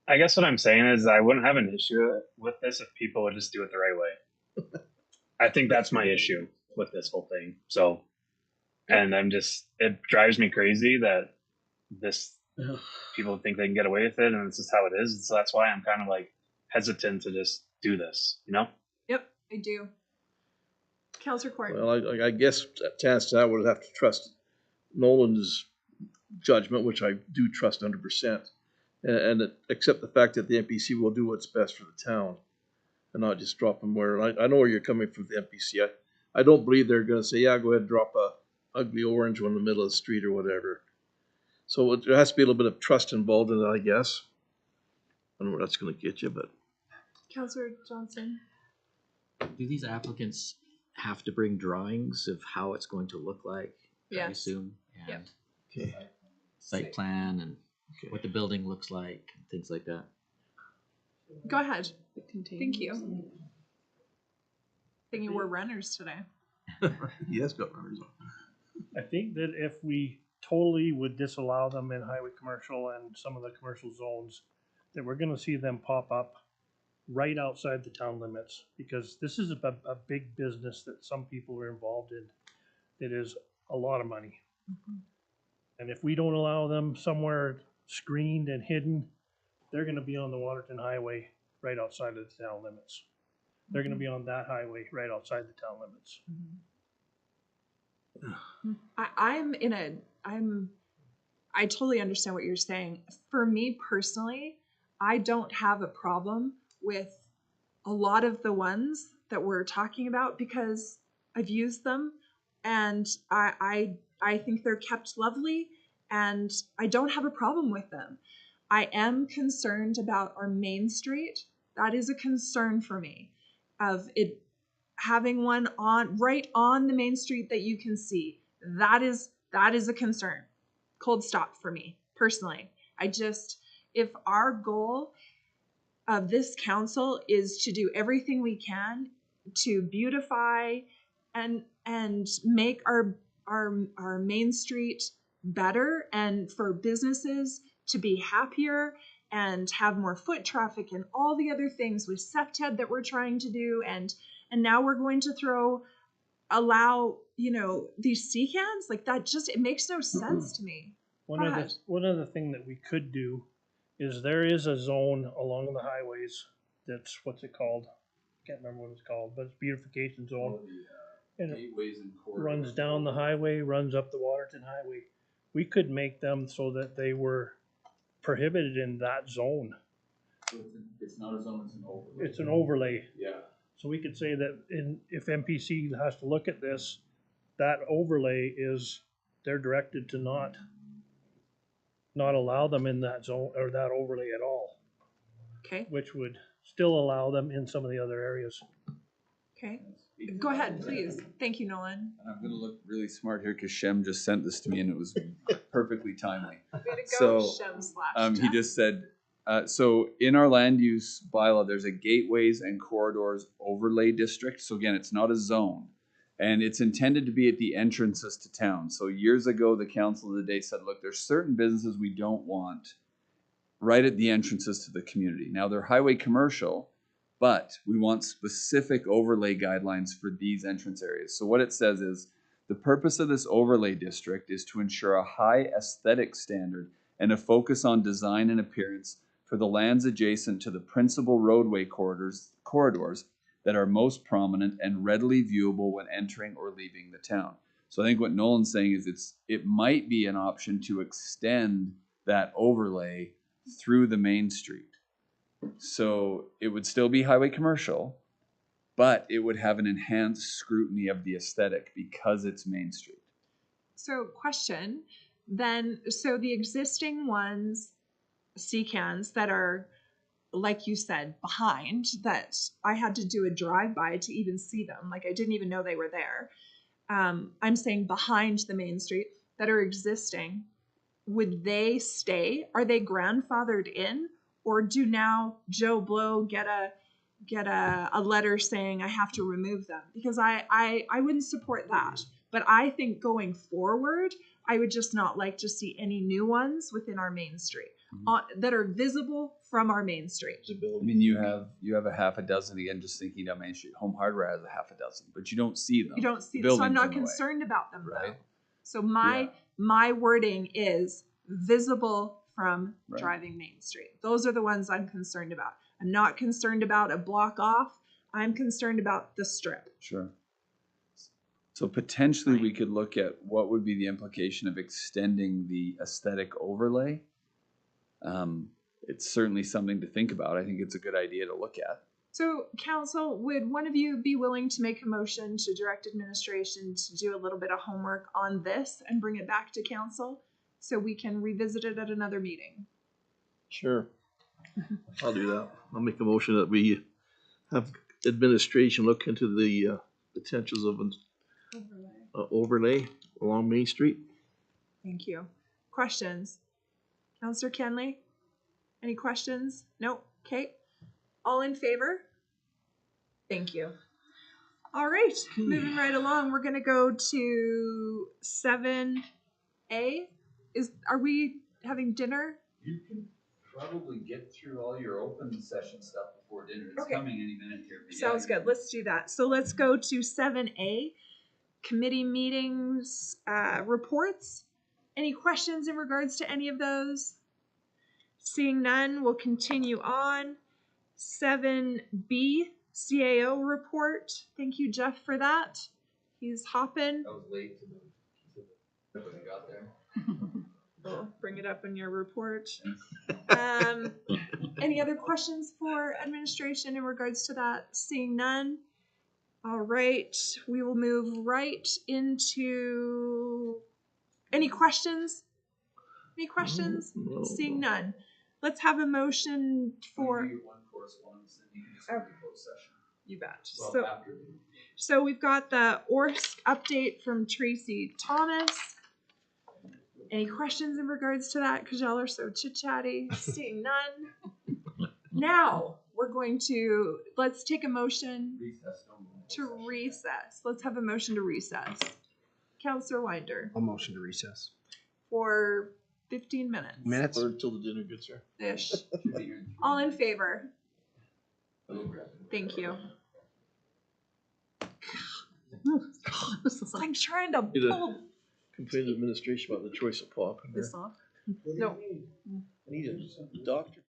I guess what I'm saying is I wouldn't have an issue with this if people would just do it the right way. I think that's my issue with this whole thing. So, and it drives me crazy that people think they can get away with it, and this is how it is. So that's why I'm kind of like hesitant to just do this, you know? Yep, I do. Councillor Court. Well, I guess to answer that, I would have to trust Nolan's judgment, which I do trust 100%, and accept the fact that the NPC will do what's best for the town, and not just drop them where. I know where you're coming from, the NPC. I don't believe they're going to say, yeah, go ahead and drop a ugly orange one in the middle of the street or whatever. So there has to be a little bit of trust involved in it, I guess. I don't know where that's going to get you, but. Councillor Johnson. Do these applicants have to bring drawings of how it's going to look like? I Yes. assume. And Okay. site plan and what the building looks like, and things like that. Go ahead. Thank you. Thinking we're runners today. He has got runners on. I think that if we totally would disallow them in highway commercial and some of the commercial zones, that we're gonna see them pop up right outside the town limits, because this is a big business that some people are involved in. It is a lot of money. And if we don't allow them somewhere screened and hidden, they're gonna be on the Waterton Highway right outside of the town limits. They're gonna be on that highway right outside the town limits. I totally understand what you're saying. For me personally, I don't have a problem with a lot of the ones that we're talking about because I've used them and I think they're kept lovely and I don't have a problem with them. I am concerned about our main street. That is a concern for me, of it having one right on the main street that you can see. That is a concern. Cold stop for me personally. If our goal of this council is to do everything we can to beautify and make our main street better and for businesses to be happier and have more foot traffic and all the other things with SEPTED that we're trying to do, and now we're going to allow these sea cans, like that, just it makes no sense to me. One other thing that we could do is there is a zone along the highways that's, what's it called? Can't remember what it's called, but it's beautification zone. And it Gateways and runs down the highway, runs up the Waterton Highway. We could make them so that they were prohibited in that zone. So it's not a zone, it's an overlay. It's an overlay. Yeah. So we could say that if MPC has to look at this, that overlay is, they're directed to not allow them in that zone or that overlay at all. Okay. Which would still allow them in some of the other areas. Okay. Go ahead, please. Thank you, Nolan. And I'm gonna look really smart here because Shem just sent this to me and it was perfectly timely. Way to go, So, Shem / he Jeff. just said, so in our land use bylaw, there's a gateways and corridors overlay district. So again, it's not a zone. And it's intended to be at the entrances to town. So years ago, the council of the day said, look, there's certain businesses we don't want right at the entrances to the community. Now they're highway commercial, but we want specific overlay guidelines for these entrance areas. So what it says is, the purpose of this overlay district is to ensure a high aesthetic standard and a focus on design and appearance for the lands adjacent to the principal roadway corridors that are most prominent and readily viewable when entering or leaving the town. So I think what Nolan's saying is it might be an option to extend that overlay through the main street. So it would still be highway commercial, but it would have an enhanced scrutiny of the aesthetic because it's main street. So question, then, so the existing ones, sea cans that are like you said, behind, that I had to do a drive-by to even see them. Like I didn't even know they were there. I'm saying behind the main street that are existing, would they stay? Are they grandfathered in? Or do now Joe Blow get a letter saying I have to remove them? Because I wouldn't support that. But I think going forward, I would just not like to see any new ones within our main street that are visible from our main street. I mean, you have a half a dozen, again, just thinking down Main Street. Home Hardware has a half a dozen, but you don't see them. You don't see The them, so I'm building's not in the way, concerned about them though. right? So my wording is visible from Right. driving Main Street. Those are the ones I'm concerned about. I'm not concerned about a block off. I'm concerned about the strip. Sure. So potentially we could look at what would be the implication of extending the aesthetic overlay. It's certainly something to think about. I think it's a good idea to look at. So, council, would one of you be willing to make a motion to direct administration to do a little bit of homework on this and bring it back to council so we can revisit it at another meeting? Sure. I'll do that. I'll make a motion that we have administration look into the potentials of an overlay along Main Street. Thank you. Questions? Councillor Kenley? Any questions? Nope. Okay. All in favor? Thank you. All right, moving right along, we're gonna go to 7A. Are we having dinner? You can probably get through all your open session stuff before dinner. It's Okay. coming any minute here. But Sounds good. Let's do that. So let's go to 7A, committee meetings, reports. Any questions in regards to any of those? Seeing none, we'll continue on. 7B, CAO report. Thank you, Jeff, for that. He's hopping. I was late to when I got there. We'll bring it up in your report. Any other questions for administration in regards to that? Seeing none. All right, we will move right into any questions? Any questions? No. Seeing none. Let's have a motion for. One correspondence, then you can just go to closed session. You bet. Well, after. So we've got the ORSC update from Tracy Thomas. Any questions in regards to that? Because y'all are so chit-chatty. Seeing none. Now we're going to, let's take a motion to recess. Let's have a motion to recess. Councillor Winder. I'll motion to recess. For 15 minutes. Minutes? Or until the dinner gets here. Ish. All in favor? Thank you. I'm trying to pull Complain to administration about the choice of pop. this off. No. I need a doctor.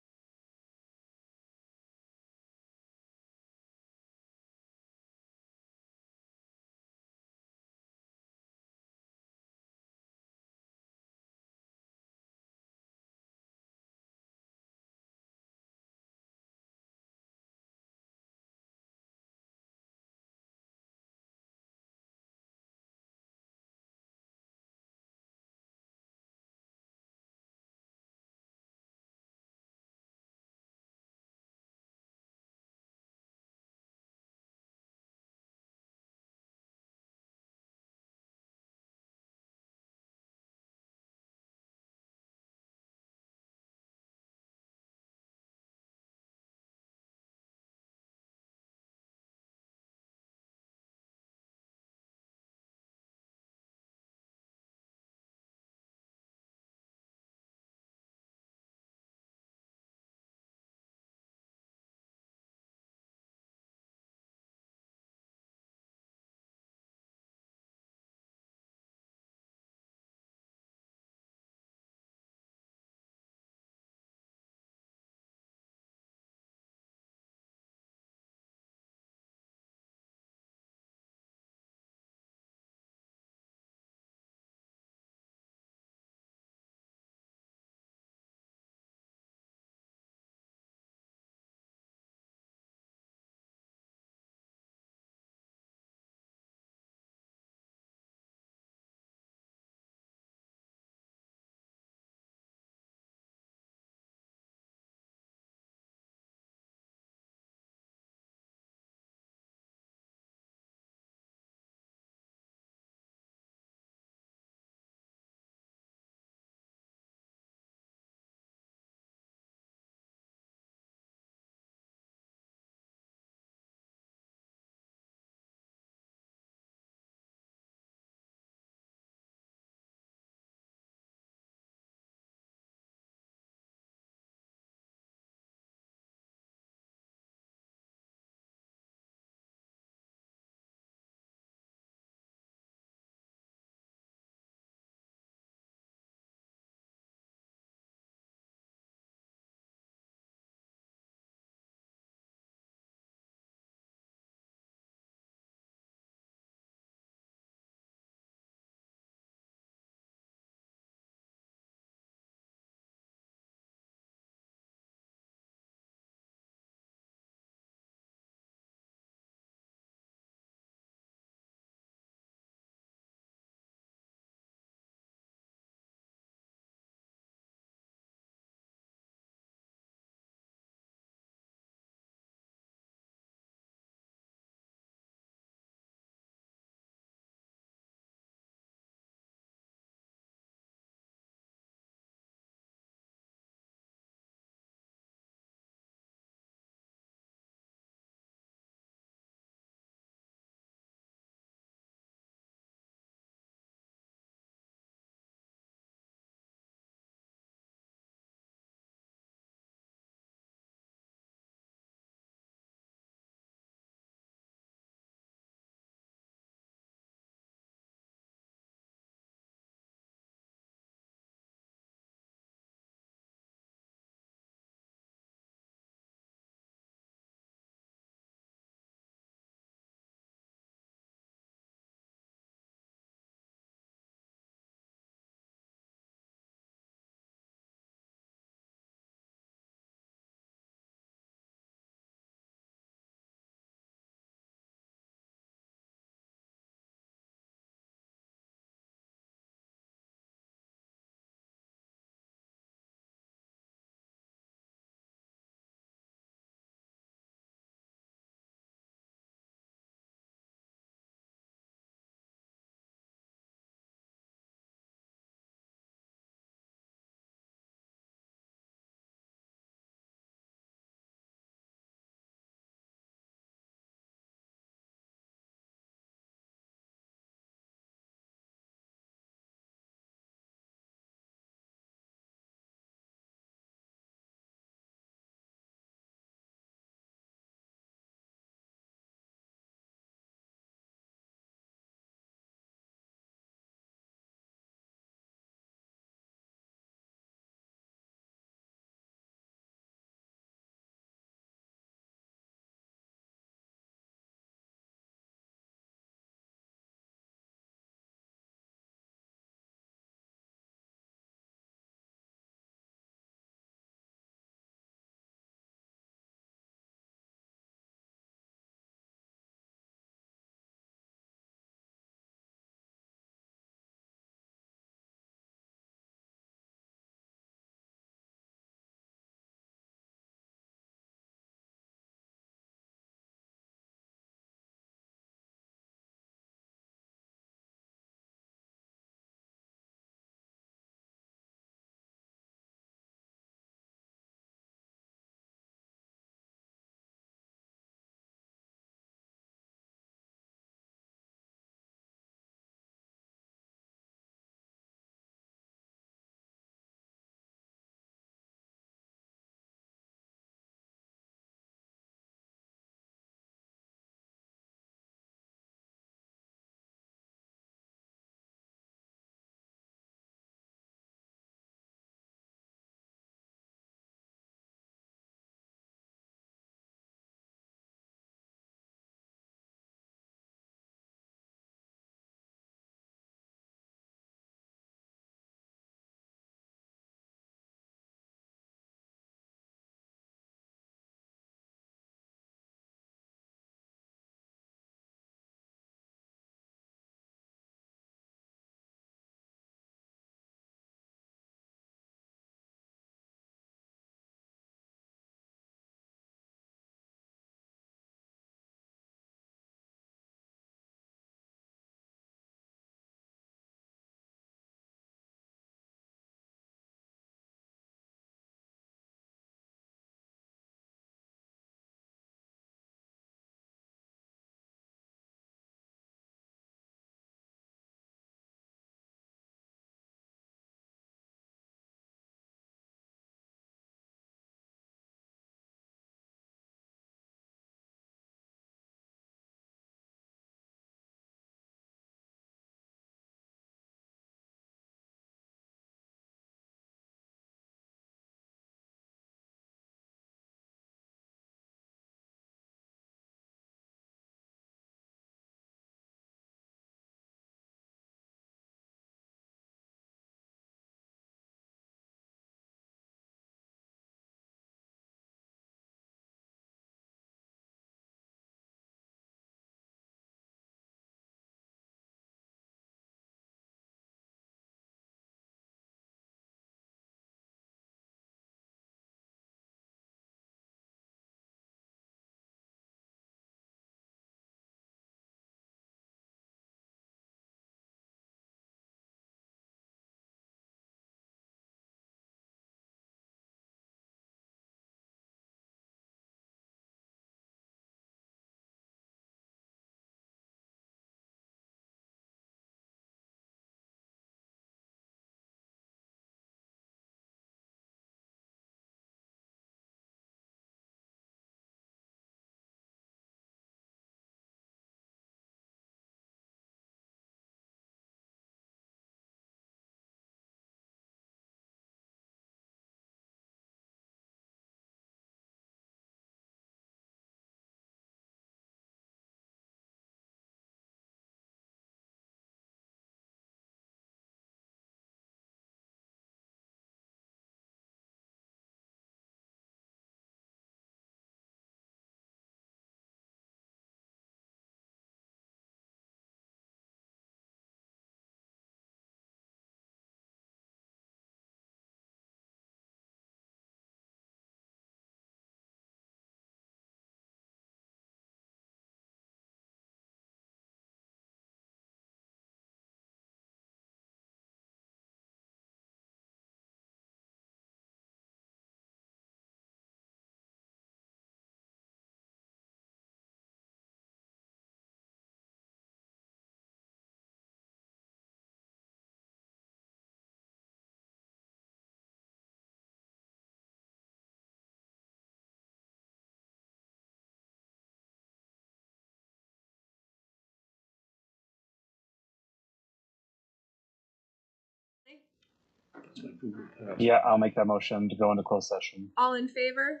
Yeah, I'll make that motion to go into closed session. All in favor?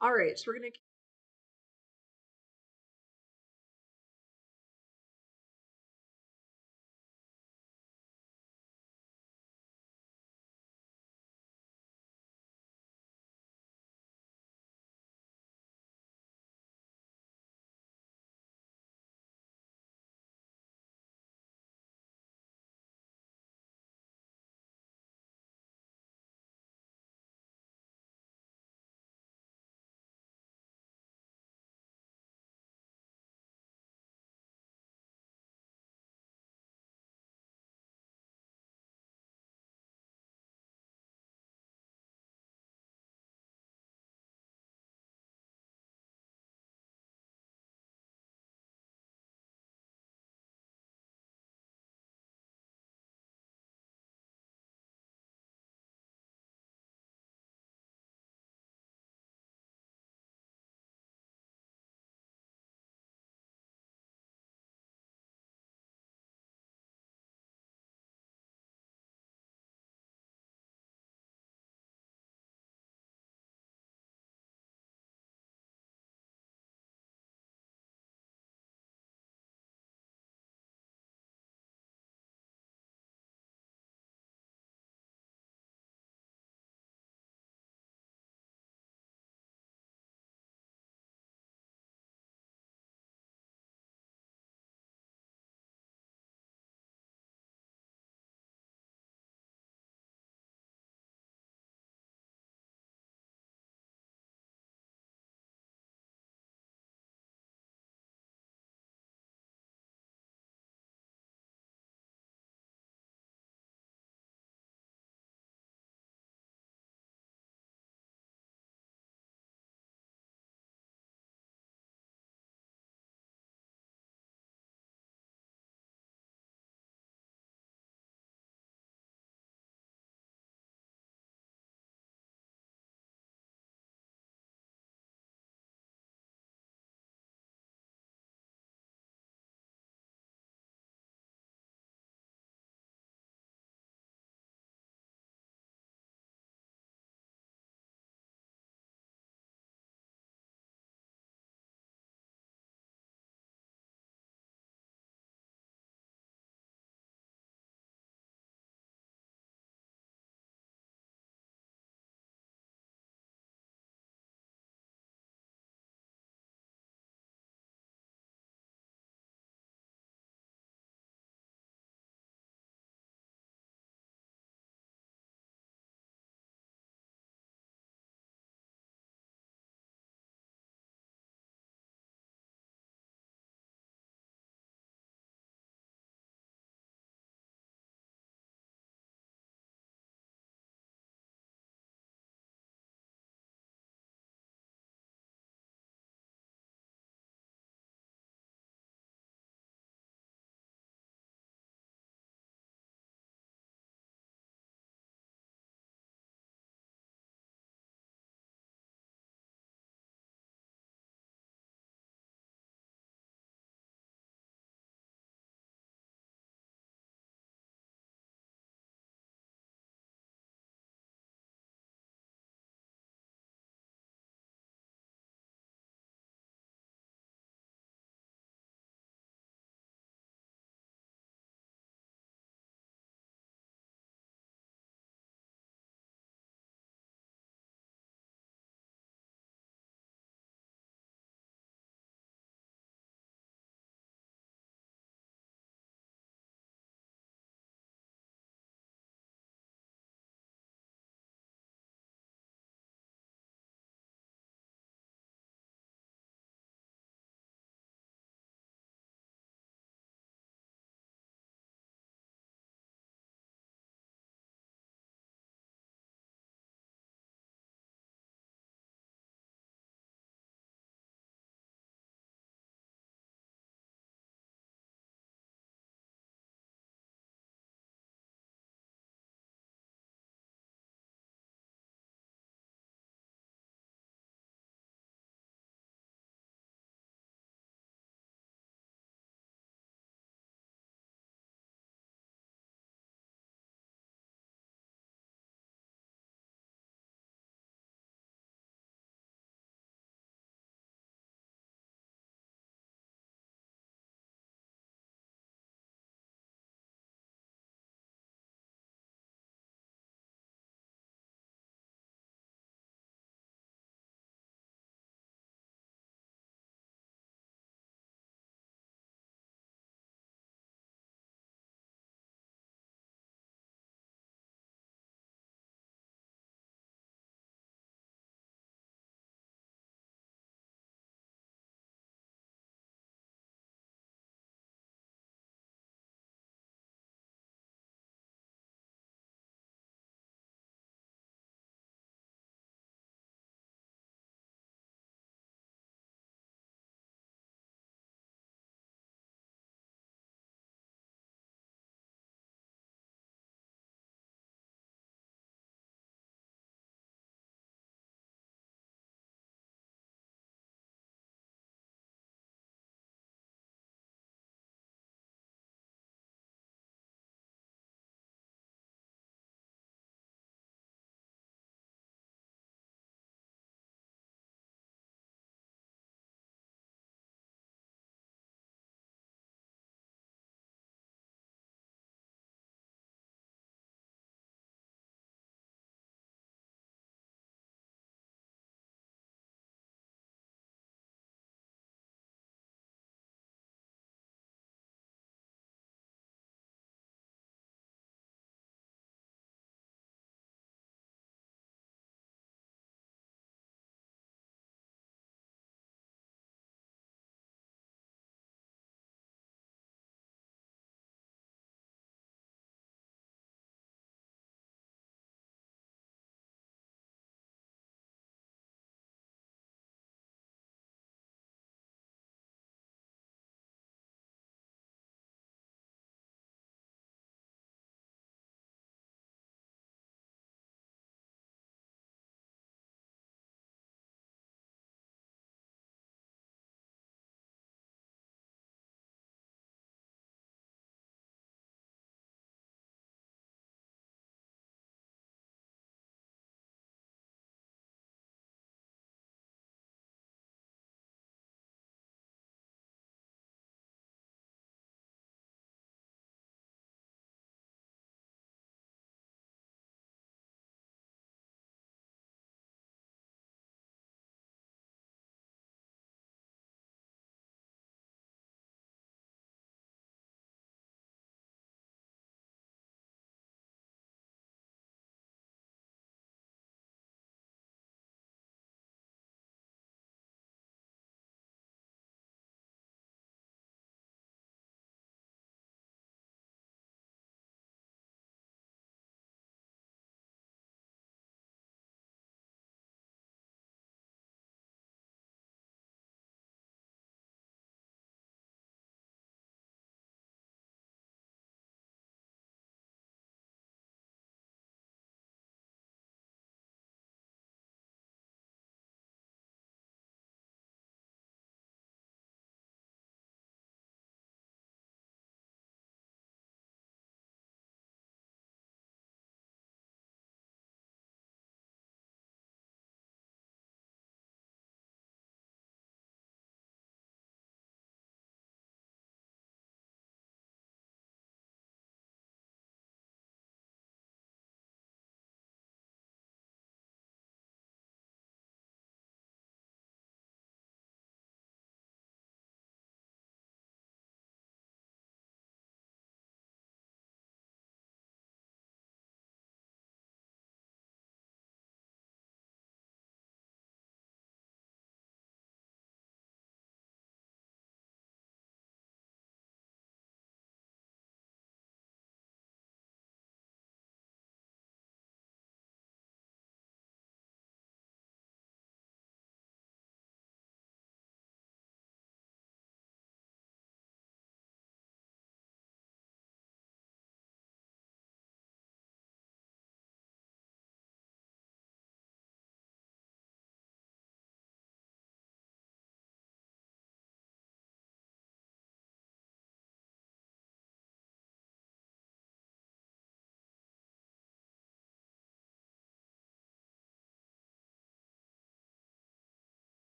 All right, we're gonna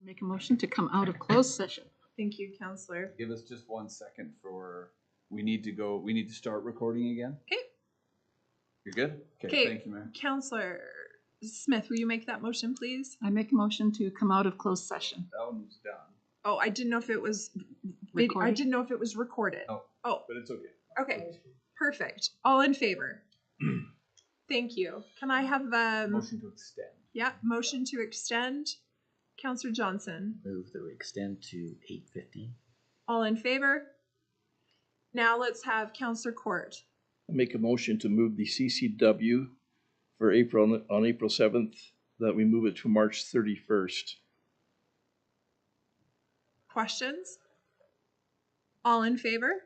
Make a motion to come out of closed session. Thank you, Counselor. Give us just 1 second we need to start recording again. Okay. You're good? Okay. Thank you, Mayor. Counselor Smith, will you make that motion, please? I make a motion to come out of closed session. That one was done, Oh, I didn't know if it was I Recording? didn't know if it was recorded. Oh. Oh, but it's okay. okay. Perfect. All in favor? Thank you. Can I have Motion to extend. yeah, motion to extend? Counselor Johnson. Move that we extend to 8:15. All in favor? Now let's have Counselor Court. I make a motion to move the CCW for April, on April 7th, that we move it to March 31st. Questions? All in favor?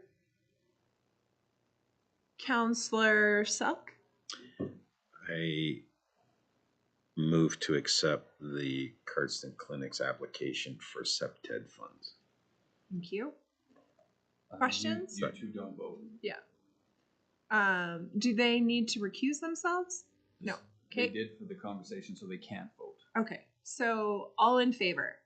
Counselor Selk? I move to accept the Cardston Clinic's application for SEPTED funds. Thank you. Questions? You two don't vote. Yeah. Do they need to recuse themselves? No. They Okay. did for the conversation, so they can't vote. Okay. So all in favor?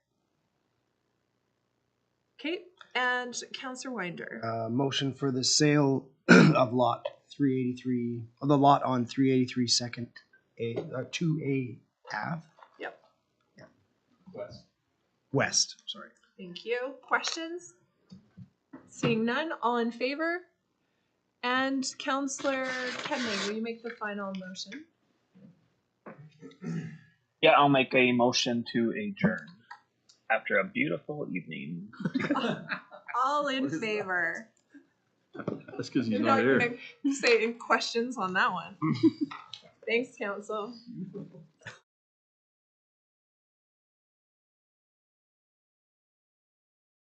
Okay. And Counselor Winder. Motion for the sale of lot 383, the lot on 383 Second A, 2A Ave. Yep. West, sorry. Thank you. Questions? Seeing none, all in favor? And Counselor Kedling, will you make the final motion? Yeah, I'll make a motion to adjourn after a beautiful evening. All in favor? That's because he's You're not not here. gonna say any questions on that one. Thanks, Council.